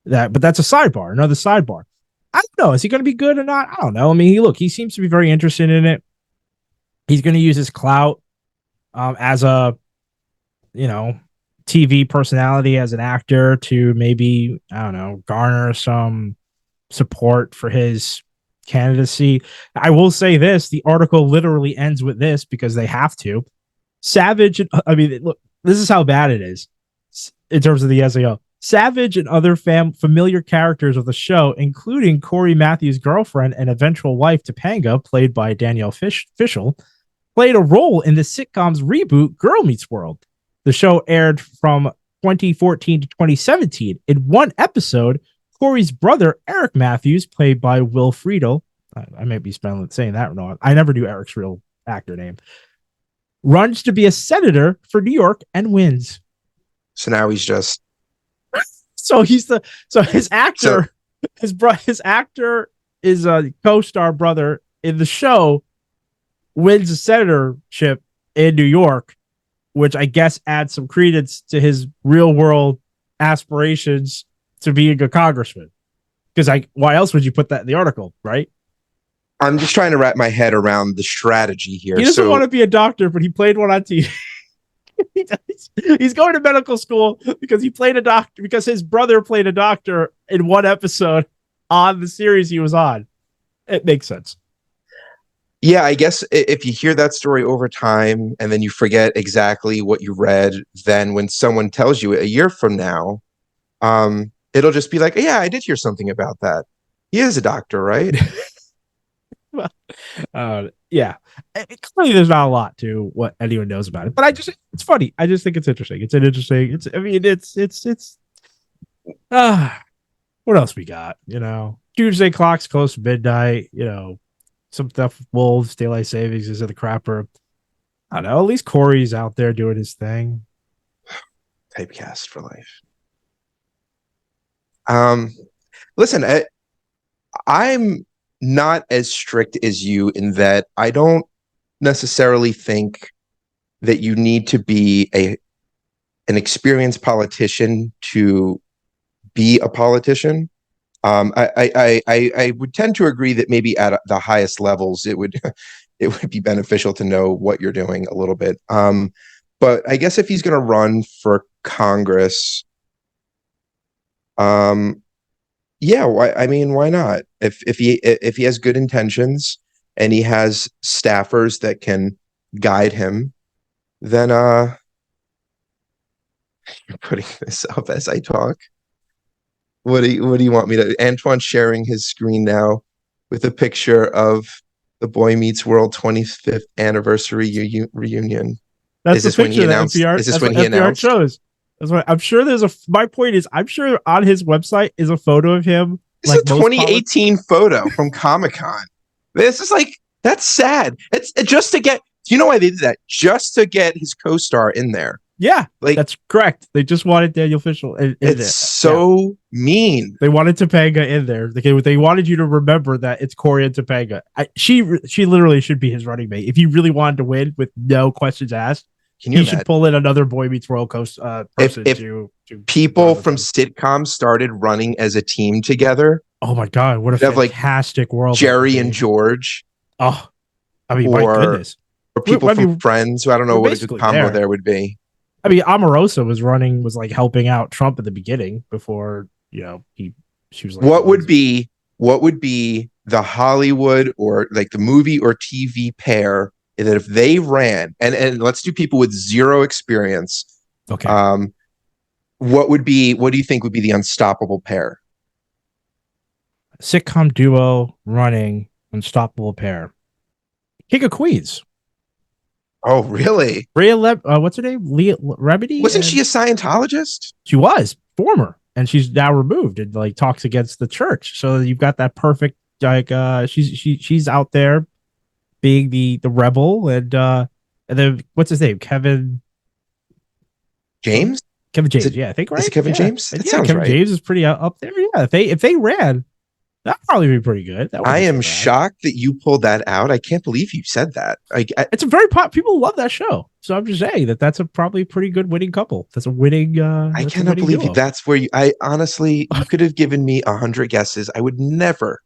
But that's a sidebar, another sidebar. I don't know. Is he going to be good or not? I don't know. I mean, he seems to be very interested in it. He's going to use his clout as a, TV personality, as an actor, to maybe, I don't know, garner some support for his candidacy. I will say this, the article literally ends with this because they have to. Savage, look, this is how bad it is in terms of the SAO. Savage and other familiar characters of the show, including Corey Matthews' girlfriend and eventual wife Topanga, played by Danielle Fishel, played a role in the sitcom's reboot Girl Meets World. The show aired from 2014 to 2017. In one episode, Corey's brother, Eric Matthews, played by Will Friedle, I may be saying that wrong. I never do Eric's real actor name, runs to be a senator for New York and wins. So now he's just... his actor is a co-star brother in the show, wins a senatorship in New York, which I guess adds some credence to his real world aspirations to being a congressman. Because why else would you put that in the article, right? I'm just trying to wrap my head around the strategy here. He doesn't want to be a doctor, but he played one on TV. He's going to medical school because he played a doctor, because his brother played a doctor in one episode on the series he was on. It makes sense. Yeah, I guess if you hear that story over time and then you forget exactly what you read, then when someone tells you a year from now, it'll just be like, yeah, I did hear something about that. He is a doctor, right? Yeah. Clearly, there's not a lot to what anyone knows about it, but it's funny. I just think it's interesting. It's an interesting. I mean, it's. Uh, what else we got? Doomsday Clock's close to midnight. Some stuff with Wolves, Daylight Savings is in the crapper. I don't know. At least Corey's out there doing his thing. Typecast for life. Listen, I'm not as strict as you in that I don't necessarily think that you need to be an experienced politician to be a politician. I would tend to agree that maybe at the highest levels it would be beneficial to know what you're doing a little bit. But I guess if he's going to run for Congress, yeah, why not? If he has good intentions and he has staffers that can guide him, then you're putting this up as I talk. What do you want me to? Antoine sharing his screen now with a picture of the Boy Meets World 25th anniversary reunion. That's the picture that NPR. Is this when he announced? Shows. That's why I'm sure my point is, I'm sure on his website is a photo of him. This is a 2018 photo from Comic-Con. This is that's sad. It's just to get. Do you know why they did that? Just to get his co-star in there. Yeah, that's correct. They just wanted Daniel Fishel in it's there. So mean. They wanted Topanga in there. They wanted you to remember that it's Corey and Topanga. She literally should be his running mate. If he really wanted to win with no questions asked, he should pull in another Boy Meets World person. If people from sitcoms started running as a team together. Oh my God, what a fantastic world. Jerry and George. Oh, I mean, my goodness. Or people from Friends, who I don't know what a good combo there would be. I mean, Omarosa was helping out Trump at the beginning before, she was like, what would be the Hollywood or the movie or TV pair that if they ran and let's do people with zero experience. Okay. What do you think would be the unstoppable pair? Sitcom duo running unstoppable pair. King of Queens. Oh, really? What's her name? Leah Remedy? Wasn't she a Scientologist? She was former, and she's now removed and talks against the church. So you've got that perfect she's out there being the rebel, and then what's his name? Kevin James. Kevin James. I think right. Is it Kevin James? That sounds Kevin right. James is pretty up there. Yeah, if they ran, that'd probably be pretty good. I am shocked that you pulled that out. I can't believe you said that. It's a very people love that show. So I'm just saying that's probably pretty good winning couple. That's a winning. I cannot believe you. That's where I honestly, you could have given me 100 guesses. I would never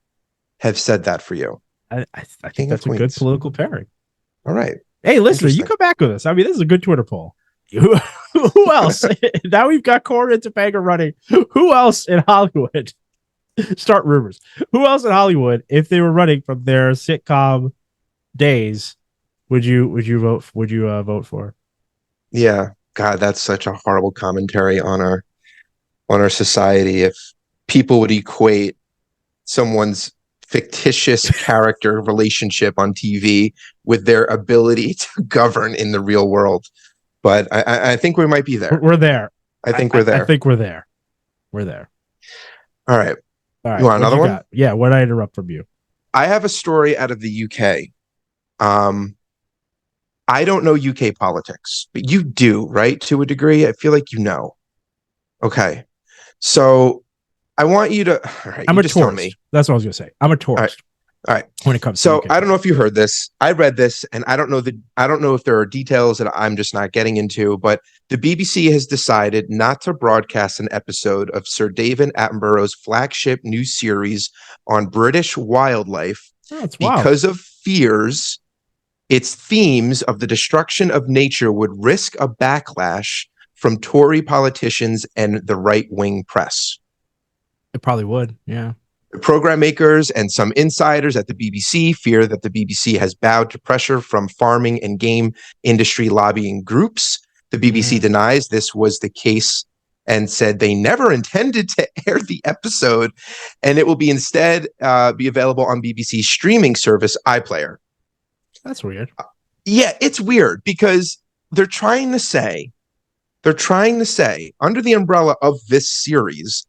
have said that for you. I think that's a good political pairing. All right. Hey, listener, you come back with us. I mean, this is a good Twitter poll. Who else? Now we've got Corey and Topanga running. Who else in Hollywood? Start rumors. Who else in Hollywood, if they were running from their sitcom days, would you vote for? Yeah, God, that's such a horrible commentary on our society. If people would equate someone's fictitious character relationship on TV with their ability to govern in the real world, but I think we might be there. We're there. I think we're there. I think we're there. We're there. All right. All right. You want another one? Yeah. What did I interrupt from you? I have a story out of the UK. I don't know UK politics, but you do, right? To a degree, I feel like you know. Okay. So I want you to. All right, I'm a tourist. That's what I was going to say. I'm a tourist. All right. When it comes to I don't know if you heard this. I read this, and I don't know if there are details that I'm just not getting into, but the BBC has decided not to broadcast an episode of Sir David Attenborough's flagship new series on British wildlife because of fears its themes of the destruction of nature would risk a backlash from Tory politicians and the right-wing press. It probably would, yeah. The program makers and some insiders at the BBC fear that the BBC has bowed to pressure from farming and game industry lobbying groups. The BBC denies this was the case and said they never intended to air the episode, and it will be instead be available on BBC's streaming service iPlayer. That's weird. Yeah, it's weird because they're trying to say under the umbrella of this series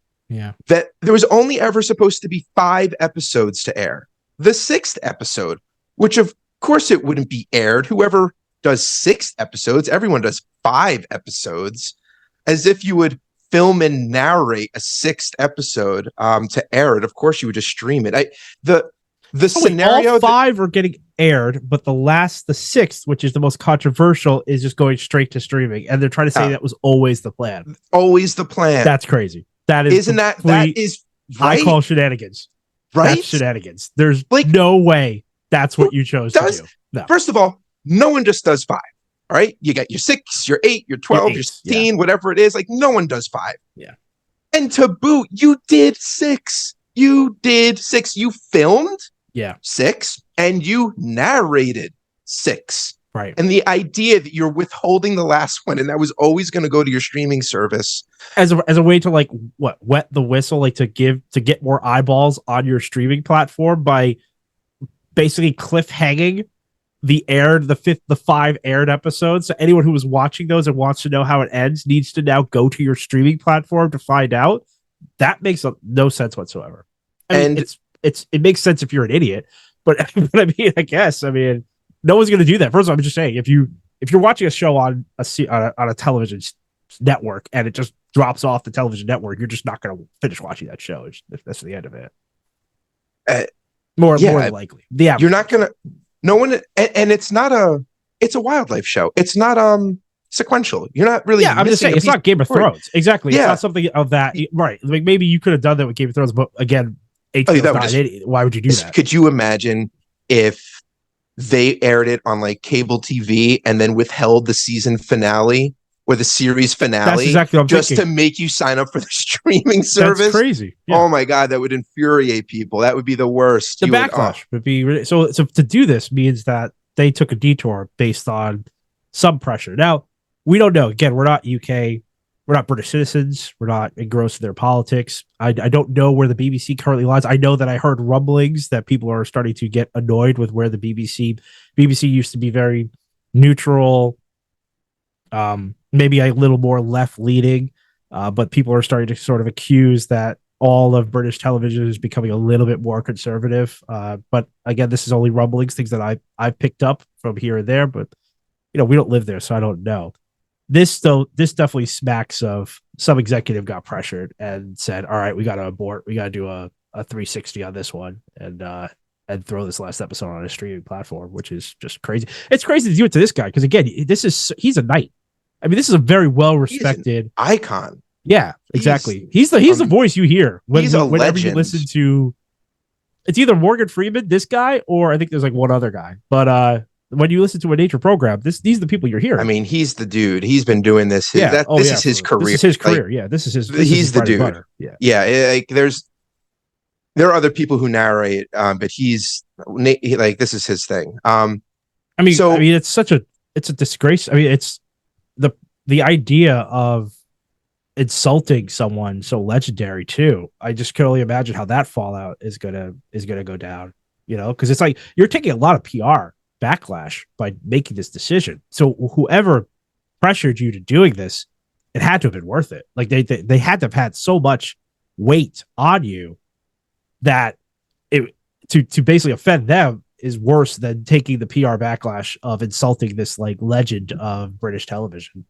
that there was only ever supposed to be 5 episodes to air. The 6th episode, which of course it wouldn't be aired. Whoever does 6 episodes, everyone does 5 episodes, as if you would film and narrate a 6th episode to air it. Of course you would just stream it. Scenario all 5 are getting aired, but the 6th, which is the most controversial, is just going straight to streaming, and they're trying to say that was always the plan. Always the plan. That's crazy. That is that is right? I call shenanigans. Right? That's shenanigans. There's no way that's what you chose to do. No. First of all, no one just does 5. All right, you got your 6, your 8, your 12, your 16, whatever it is. Like, no one does 5. Yeah. And to boot, you did 6. You filmed 6, and you narrated 6. Right. And the idea that you're withholding the last one, and that was always going to go to your streaming service as a way to like wet the whistle, like to get more eyeballs on your streaming platform by basically cliffhanging the 5 aired episodes. So anyone who was watching those and wants to know how it ends needs to now go to your streaming platform to find out. That makes no sense whatsoever. I mean, it makes sense if you're an idiot, but I mean, I mean, no one's going to do that. First of all, I'm just saying, if you're watching a show on a television network and it just drops off the television network, you're just not going to finish watching that show. That's the end of it. More likely, you're not going to. No one, and it's a wildlife show. It's not sequential. You're not really. Yeah, I'm just saying it's not Game of Thrones. Exactly. Yeah. It's not something of that. Right. Like maybe you could have done that with Game of Thrones, but again, why would you do that? Could you imagine if they aired it on like cable TV and then withheld the season finale or the series finale? That's exactly what I'm just thinking. To make you sign up for the streaming service. That's crazy. Yeah. Oh my God, that would infuriate people. That would be the worst. The backlash would be really, so to do this means that they took a detour based on some pressure. Now, we don't know. Again, we're not UK. We're not British citizens. We're not engrossed in their politics. I don't know where the BBC currently lies. I know that I heard rumblings that people are starting to get annoyed with where the BBC used to be very neutral, maybe a little more left leaning, but people are starting to sort of accuse that all of British television is becoming a little bit more conservative. But again, this is only rumblings, things that I've picked up from here and there, but we don't live there, so I don't know. This definitely smacks of some executive got pressured and said, all right, we got to abort. We got to do a 360 on this one and throw this last episode on a streaming platform, which is just crazy. It's crazy to do it to this guy. Cause again, he's a knight. I mean, this is a very well-respected icon. Yeah, exactly. He's the voice you hear whenever you listen to. It's either Morgan Freeman, this guy, or I think there's like one other guy. But when you listen to a nature program, these are the people you're hearing. I mean, he's the dude. He's been doing this. This is his career. This is his career. Yeah, this is his. He's the dude. Butter. Yeah, yeah. Like there are other people who narrate, but this is his thing. I mean, it's a disgrace. I mean, it's the idea of insulting someone so legendary too. I just can only imagine how that fallout is gonna go down. Because it's like you're taking a lot of PR backlash by making this decision. So whoever pressured you to doing this, it had to have been worth it. Like they had to have had so much weight on you that it to basically offend them is worse than taking the PR backlash of insulting this like legend of British television.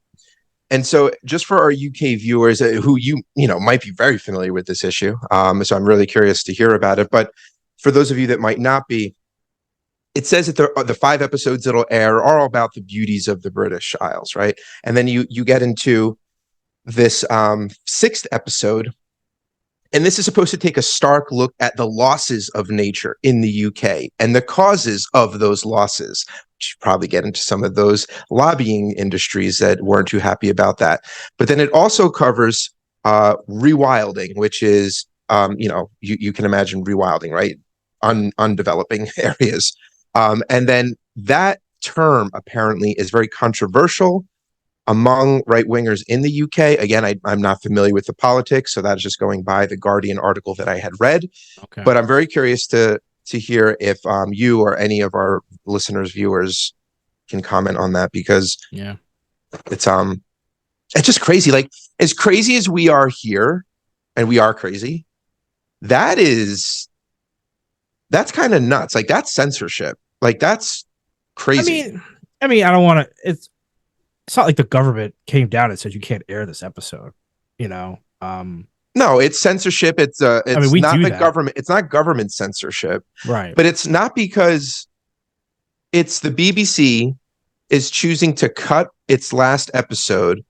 And so just for our UK viewers who might be very familiar with this issue, so I'm really curious to hear about it. But for those of you that might not be, it says that the 5 episodes that'll air are all about the beauties of the British Isles, right? And then you get into this 6th episode, and this is supposed to take a stark look at the losses of nature in the UK and the causes of those losses. We should probably get into some of those lobbying industries that weren't too happy about that. But then it also covers rewilding, which is, you can imagine rewilding, right? Undeveloping areas. And then that term apparently is very controversial among right-wingers in the UK. Again, I'm not familiar with the politics, so that's just going by the Guardian article that I had read. Okay. But I'm very curious to hear if you or any of our listeners, viewers can comment on that, because it's just crazy. Like, as crazy as we are here, and we are crazy, that's kind of nuts. Like, that's censorship. Like, that's crazy. I mean, I don't want to. It's not like the government came down and said you can't air this episode. No, it's censorship. It's not the government. It's not government censorship, right? But it's not, because it's the BBC is choosing to cut its last episode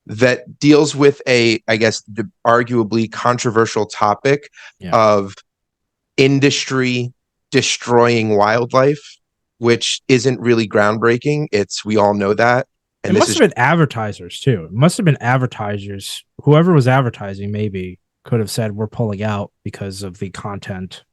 that deals with the arguably controversial topic of industry destroying wildlife, which isn't really groundbreaking. We all know that. And it must have been advertisers too. It must have been advertisers. Whoever was advertising maybe could have said, we're pulling out because of the content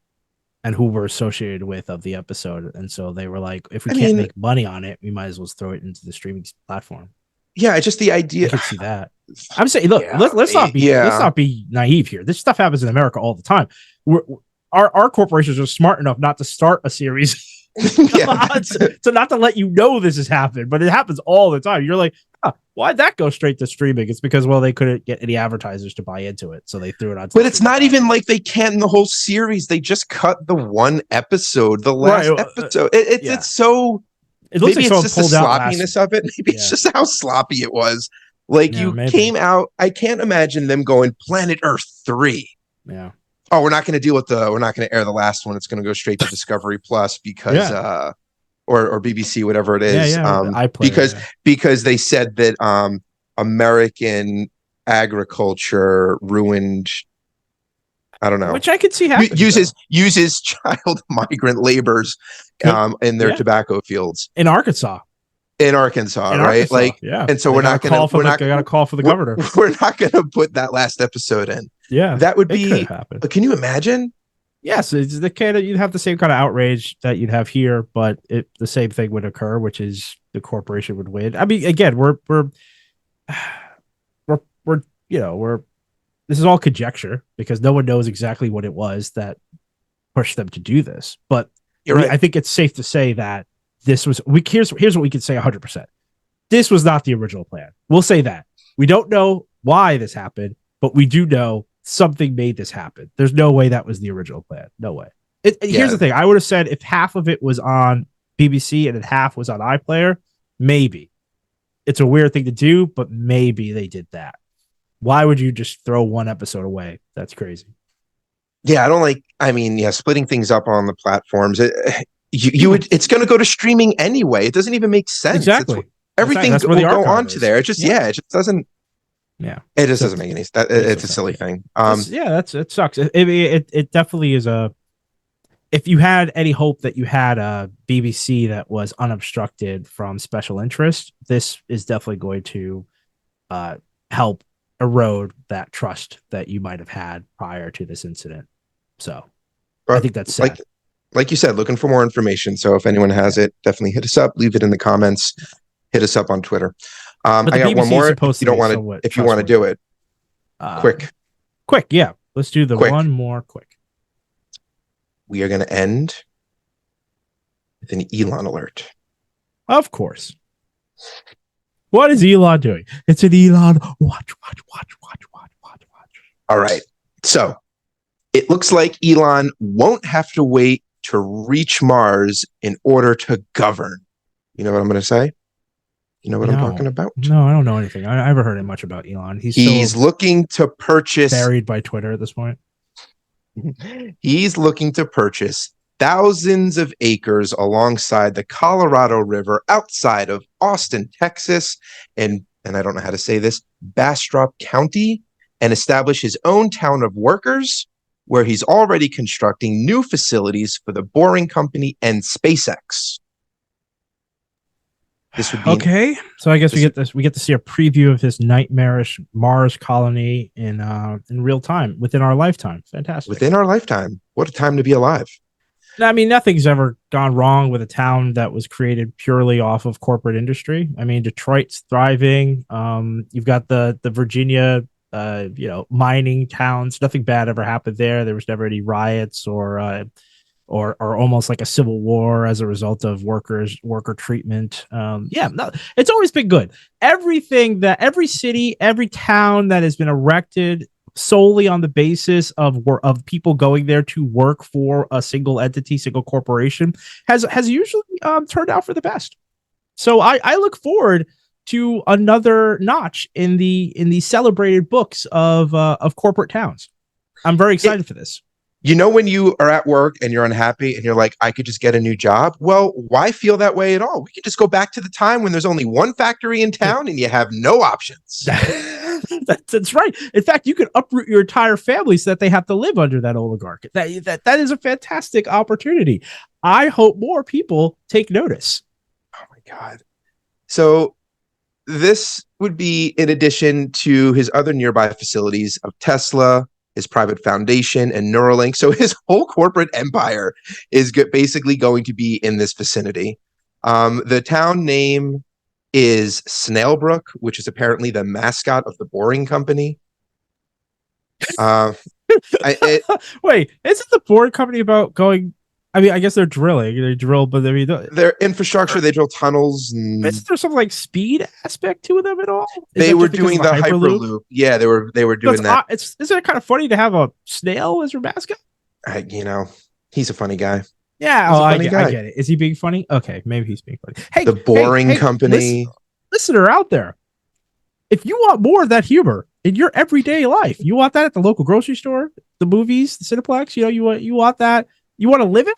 and who we're associated with of the episode. And so they were like, if we can't make money on it, we might as well throw it into the streaming platform. Yeah, just the idea. I could see that. I'm saying, look, let's not be naive here. This stuff happens in America all the time. Our corporations are smart enough not to start a series to not to let you know this has happened, but it happens all the time. You're like, why'd that go straight to streaming? It's because, they couldn't get any advertisers to buy into it, so they threw it on. But it's not even like they can't in the whole series. They just cut the one episode, the last episode. It's so. It looks maybe like it's just the sloppiness of it. Maybe it's just how sloppy it was. Like, came out. I can't imagine them going Planet Earth 3. Yeah. Oh, we're not going to air the last one. It's going to go straight to Discovery Plus because, or BBC, whatever it is. Because they said that American agriculture ruined. I don't know. Which I could see happening. Uses child migrant laborers in their tobacco fields in Arkansas. Right? And so we're not going to. I got a call for the governor. We're not going to put that last episode in. Yeah, that would be. Can you imagine? Yes, it's the kind of, you'd have the same kind of outrage that you'd have here, but the same thing would occur, which is the corporation would win. I mean, again, we're this is all conjecture because no one knows exactly what it was that pushed them to do this. But I think it's safe to say that this was. Here's what we can say 100%. This was not the original plan. We'll say that. We don't know why this happened, but we do know something made this happen. There's no way that was the original plan. No way. Here's the thing. I would have said if half of it was on BBC and half was on iPlayer, maybe. It's a weird thing to do, but maybe they did that. Why would you just throw one episode away? That's crazy. Yeah, I don't like. I mean, splitting things up on the platforms. It's going to go to streaming anyway. It doesn't even make sense. Exactly. Everything will go onto there. It just it just doesn't. Yeah, it just doesn't make any sense. It's a silly thing. It sucks. It definitely is a. If you had any hope that you had a BBC that was unobstructed from special interest, this is definitely going to help erode that trust that you might have had prior to this incident. So I think that's sad. Like you said, looking for more information. So if anyone has it, definitely hit us up. Leave it in the comments. Hit us up on Twitter. I got BBC one more. If you don't want to, if you want to do it, quick. Yeah, let's do the one more quick. We are going to end with an Elon alert. Of course. What is Elon doing? It's an Elon watch. All right. So it looks like Elon won't have to wait to reach Mars in order to govern. You know what I'm going to say? You know what I'm talking about? No, I don't know anything. I haven't heard much about Elon. He's looking to purchase. Buried by Twitter at this point. He's looking to purchase thousands of acres alongside the Colorado River outside of Austin, Texas, and I don't know how to say this, Bastrop County, and establish his own town of workers where he's already constructing new facilities for the Boring Company and SpaceX. This would be okay. So I guess we get to see a preview of his nightmarish Mars colony in real time within our lifetime. Fantastic. Within our lifetime. What a time to be alive. I mean, nothing's ever gone wrong with a town that was created purely off of corporate industry. I mean, Detroit's thriving. You've got the Virginia, mining towns. Nothing bad ever happened there. There was never any riots or almost like a civil war as a result of worker treatment. No, it's always been good. Every city, every town that has been erected solely on the basis of people going there to work for a single entity, single corporation, has usually turned out for the best. So I look forward to another notch in the celebrated books of corporate towns. I'm very excited for this. You know, when you are at work and you're unhappy and you're like, I could just get a new job. Well, why feel that way at all? We could just go back to the time when there's only one factory in town and you have no options. That's right. In fact, you could uproot your entire family so that they have to live under that oligarch. That is a fantastic opportunity. I hope more people take notice. Oh my God. So this would be in addition to his other nearby facilities of Tesla, his private foundation, and Neuralink. So his whole corporate empire is basically going to be in this vicinity. The town name is Snailbrook, which is apparently the mascot of the Boring Company. Wait, isn't the Boring Company about going? I mean, I guess they're drilling. They drill, but I mean, their infrastructure, they drill tunnels. And is there some like speed aspect to them at all? They were doing the Hyperloop. Yeah, they were doing that. Isn't it kind of funny to have a snail as your mascot? He's a funny guy. Yeah, I get it. Is he being funny? Okay, maybe he's being funny. Hey, the Boring Company. Listener out there, if you want more of that humor in your everyday life, you want that at the local grocery store, the movies, the Cineplex. You want that. You want to live it.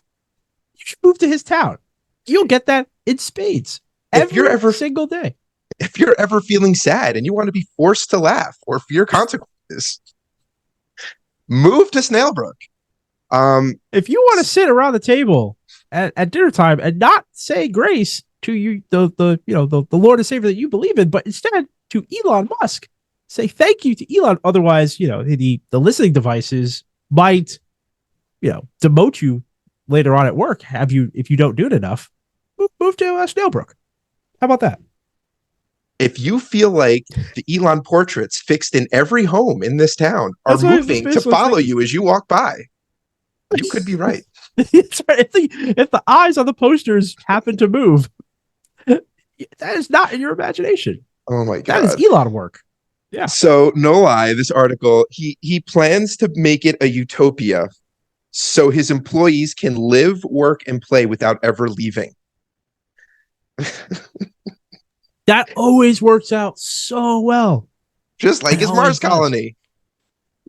You should move to his town. You'll get that in spades every single day. If you're ever feeling sad and you want to be forced to laugh or fear consequences, move to Snailbrook. If you want to sit around the table at dinner time and not say grace to you, the Lord and Savior that you believe in, but instead to Elon Musk, say thank you to Elon. Otherwise, the listening devices might, demote you later on at work. If you don't do it enough, move to Snailbrook. How about that? If you feel like the Elon portraits fixed in every home in this town are moving to follow you as you walk by, you could be right. It's right. If the eyes on the posters happen to move, that is not in your imagination. Oh my God. That is Elon work. Yeah. So no lie, this article, he plans to make it a utopia so his employees can live, work, and play without ever leaving. That always works out so well. Just like his Mars colony.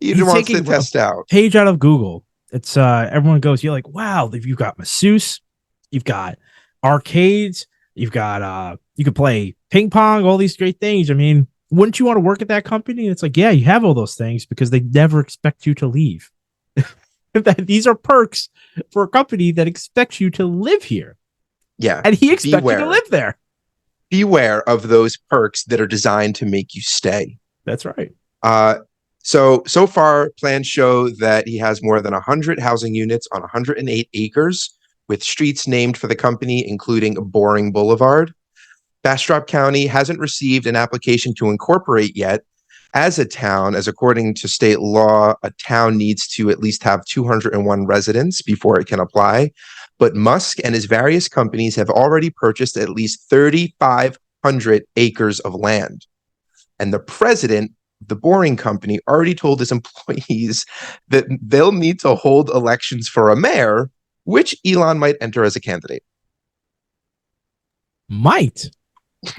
He wants to test out. Page out of Google. It's everyone goes, you're like, wow, you've got masseuse, you've got arcades, you've got you can play ping pong, all these great things. I mean, wouldn't you want to work at that company? And it's like, yeah, you have all those things because they never expect you to leave. These are perks for a company that expects you to live here. Yeah. And he expects you to live there. Beware of those perks that are designed to make you stay. That's right. So far, plans show that he has more than 100 housing units on 108 acres, with streets named for the company, including Boring Boulevard. Bastrop County hasn't received an application to incorporate yet as a town, as according to state law, a town needs to at least have 201 residents before it can apply. But Musk and his various companies have already purchased at least 3,500 acres of land. And the president of the Boring Company already told his employees that they'll need to hold elections for a mayor, which Elon might enter as a candidate. Might?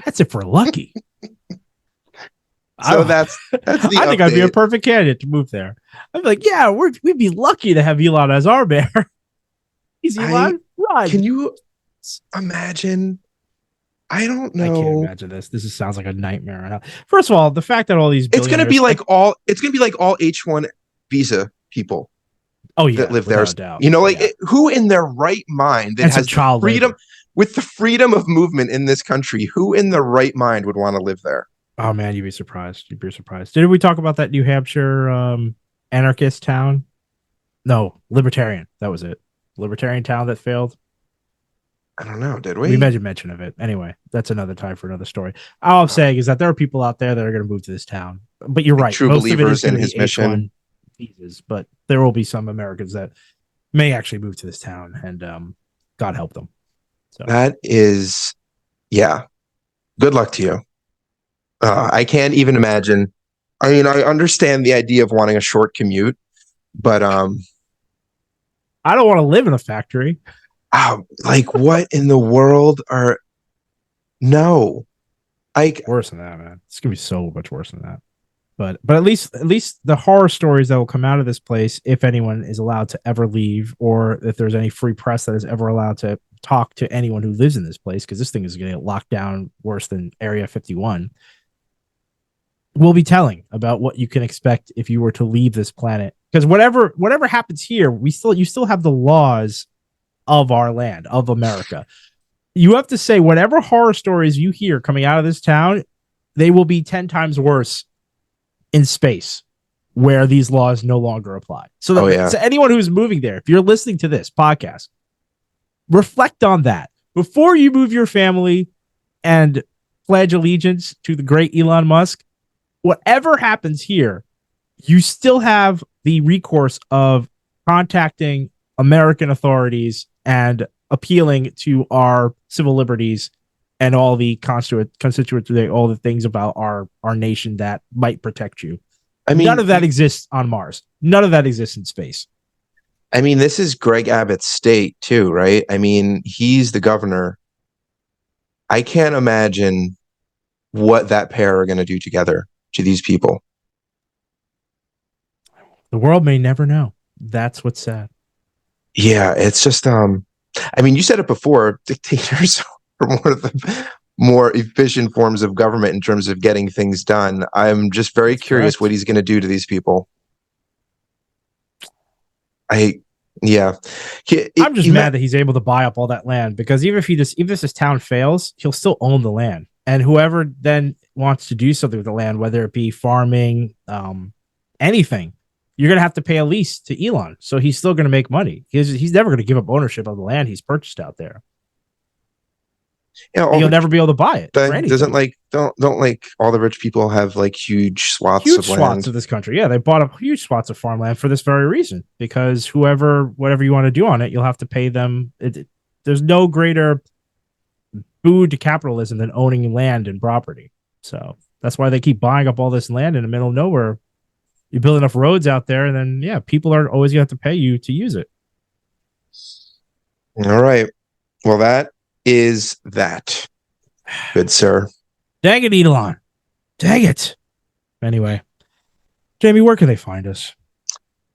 That's if we're lucky. So that's the I think I'd be a perfect candidate to move there. I'd be like, yeah, we'd be lucky to have Elon as our mayor. He's Elon. Right. Can you imagine? I don't know. I can't imagine this. This sounds like a nightmare. First of all, the fact that all these it's going to be like all H-1 visa people. Oh yeah, that live there. Who in their right mind that has child freedom with the freedom of movement in this country? Who in their right mind would want to live there? Oh man, you'd be surprised. Did we talk about that New Hampshire anarchist town? No, libertarian. That was it. libertarian town that failed. I don't know. Did we? We made a mention of it. Anyway, that's another time for another story. All I'm saying is that there are people out there that are going to move to this town. But you're right. True Most of it believers is going in to his be mission. H1 visas, but there will be some Americans that may actually move to this town, and God help them. So That is, yeah. Good luck to you. I can't even imagine. I mean, I understand the idea of wanting a short commute, but I don't want to live in a factory. like what in the world are? No, Worse than that, man. It's gonna be so much worse than that. But at least the horror stories that will come out of this place, if anyone is allowed to ever leave, or if there's any free press that is ever allowed to talk to anyone who lives in this place, because this thing is going to get locked down worse than Area 51, will be telling about what you can expect if you were to leave this planet. Because whatever happens here, you still have the laws of our land, of America. You have to say whatever horror stories you hear coming out of this town, they will be 10 times worse in space, where these laws no longer apply. So anyone who's moving there, if you're listening to this podcast, reflect on that before you move your family and pledge allegiance to the great Elon Musk. Whatever happens here, you still have the recourse of contacting American authorities and appealing to our civil liberties and all the constituents, all the things about our nation that might protect you. I mean, none of that exists on Mars. None of that exists in space. I mean, this is Greg Abbott's state too, right? I mean, he's the governor. I can't imagine what that pair are going to do together to these people. The world may never know. That's what's sad. Yeah, it's just, I mean, you said it before, dictators are one of the more efficient forms of government in terms of getting things done. I'm just very curious what he's going to do to these people. I'm just mad that he's able to buy up all that land, because even if this town fails, he'll still own the land. And whoever then wants to do something with the land, whether it be farming, anything, you're going to have to pay a lease to Elon. So he's still going to make money. He's never going to give up ownership of the land he's purchased out there. Yeah, you'll never be able to buy it. Doesn't don't like all the rich people have like huge swaths of land of this country. Yeah, they bought up huge swaths of farmland for this very reason, because whatever you want to do on it, you'll have to pay them. There's no greater boon to capitalism than owning land and property. So that's why they keep buying up all this land in the middle of nowhere. You build enough roads out there, and then people are always going to have to pay you to use it. All right. Well, that is that. Good sir. Dang it, Elon. Dang it. Anyway, Jamie, where can they find us?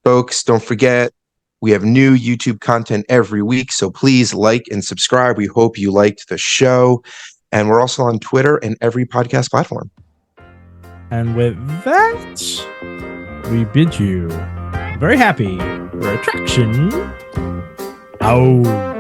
Folks, don't forget, we have new YouTube content every week, so please like and subscribe. We hope you liked the show. And we're also on Twitter and every podcast platform. And with that, we bid you very happy retraction. Oh.